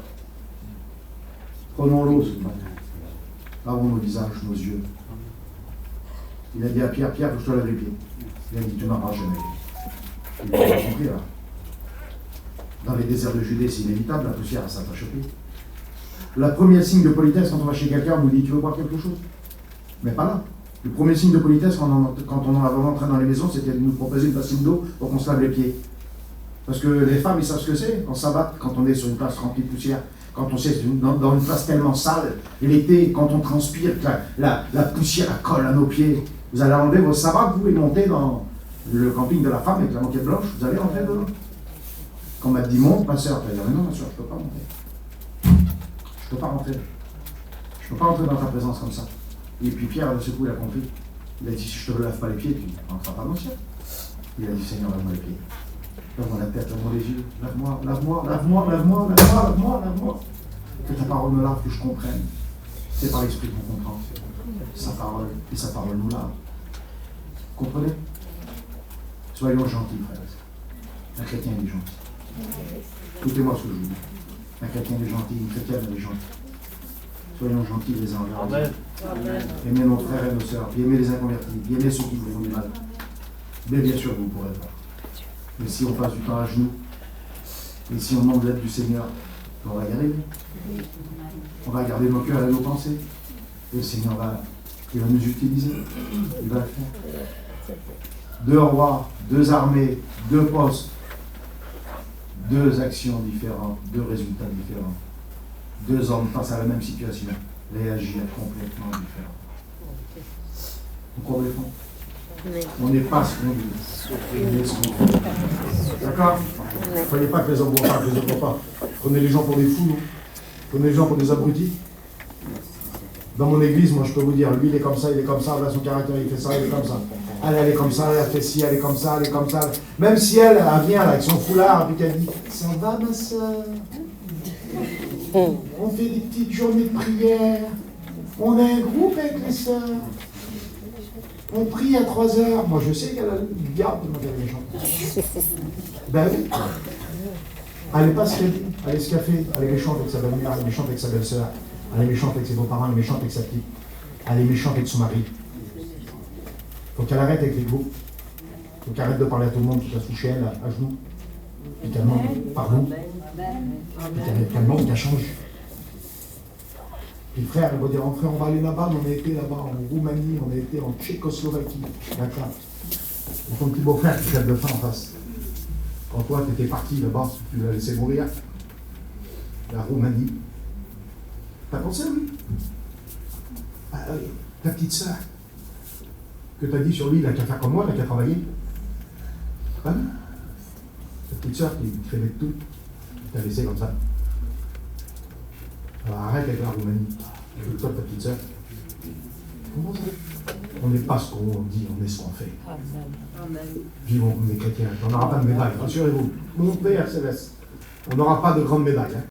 Prenons l'eau ce matin. Lavons nos visages, nos yeux. Il a dit à Pierre, Pierre, je te lave les pieds. Il a dit, tu n'auras jamais. Il a compris là. Dans les déserts de Judée, c'est inévitable, la poussière s'attache au pied. Le premier signe de politesse quand on va chez quelqu'un, on nous dit, tu veux boire quelque chose? Mais pas là. Le premier signe de politesse quand on rentrait dans les maisons, c'était de nous proposer une bassine d'eau pour qu'on se lave les pieds. Parce que les femmes, ils savent ce que c'est, on s'abatte quand on est sur une place remplie de poussière, quand on est dans une place tellement sale, l'été, quand on transpire, que la poussière colle à nos pieds. Vous allez enlever vos sabbats, vous pouvez monter dans le camping de la femme avec la moquette blanche, vous allez rentrer dedans. Quand on m'a dit monte, ma soeur, tu vas dire, mais non, ma soeur, je ne peux pas monter. Je ne peux pas rentrer. Je ne peux pas rentrer dans ta présence comme ça. Et puis Pierre, de ce coup, il a compris. Il a dit, si je ne te lave pas les pieds, tu ne rentreras pas dans le ciel. Il a dit, Seigneur, lave-moi les pieds. Lave-moi la tête, lave-moi les yeux. Lave-moi. Que ta parole me lave, que je comprenne. C'est par l'esprit qu'on comprend. Sa parole, et sa parole nous lave. Vous comprenez? Soyons gentils, frères. Un chrétien, il est gentil. Écoutez-moi ce que je vous dis. Un chrétien est gentil, une chrétienne est gentille. Soyons gentils les uns envers les autres. Aimez nos frères et nos sœurs, puis aimez les inconvertis, puis aimez ceux qui vous font du mal. Mais bien sûr, vous ne pourrez pas. Mais si on passe du temps à genoux, et si on demande l'aide du Seigneur, on va y arriver. On va garder nos cœurs et nos pensées. Et le Seigneur il va nous utiliser. Il va le faire. 2 rois, 2 armées, 2 postes, 2 actions différentes, 2 résultats différents. 2 hommes face à la même situation, réagir complètement différent. Vous comprenez? On n'est pas ce qu'on dit. On est ce qu'on fait. D'accord? Ne croyez pas que les hommes ne voient pas, que les autres ne voient pas. Prenez les gens pour des fous, non? Prenez les gens pour des abrutis. Dans mon église, moi je peux vous dire, lui il est comme ça, là son caractère il fait ça, il est comme ça. Elle est comme ça, elle fait ci, elle est comme ça, elle est comme ça. Même si elle vient là, avec son foulard et qu'elle dit, ça va ma soeur? On fait des petites journées de prière. On a un groupe avec les sœurs. On prie à 3 heures. Moi, je sais qu'elle a une garde de regarder les gens. Ben oui. Elle n'est pas ce qu'elle dit. Elle est ce qu'elle fait. Elle est méchante avec sa belle-mère, elle est méchante avec sa belle-sœur. Elle est méchante avec ses beaux-parents, elle est méchante avec sa petite. Elle est méchante avec son mari. Faut qu'elle arrête avec les groupes. Faut qu'elle arrête de parler à tout le monde, qui se toucher elle à genoux. Puis qu'elle demande pardon. Puis qu'elle demande qu'elle change. Puis frère, elle va dire, frère, on va aller là-bas, on a été là-bas en Roumanie, on a été en Tchécoslovaquie. D'accord. Et ton petit beau-frère qui crève de faim en face. Quand toi, tu étais parti là-bas, tu l'as laissé mourir. La Roumanie. T'as pensé à lui? Ah, ta petite sœur, que tu as dit sur lui, il a qu'à faire comme moi, il a qu'à travailler. Ah non. Ta petite sœur qui crevait de tout, qui t'a laissé comme ça. Alors arrête avec la Roumanie. Toi, ta petite sœur. Comment ça? On n'est pas ce qu'on dit, on est ce qu'on fait. Amen. Vivons comme des chrétiens. On n'aura pas de médaille, rassurez-vous. Mon Père céleste, on n'aura pas de grande médaille. Hein.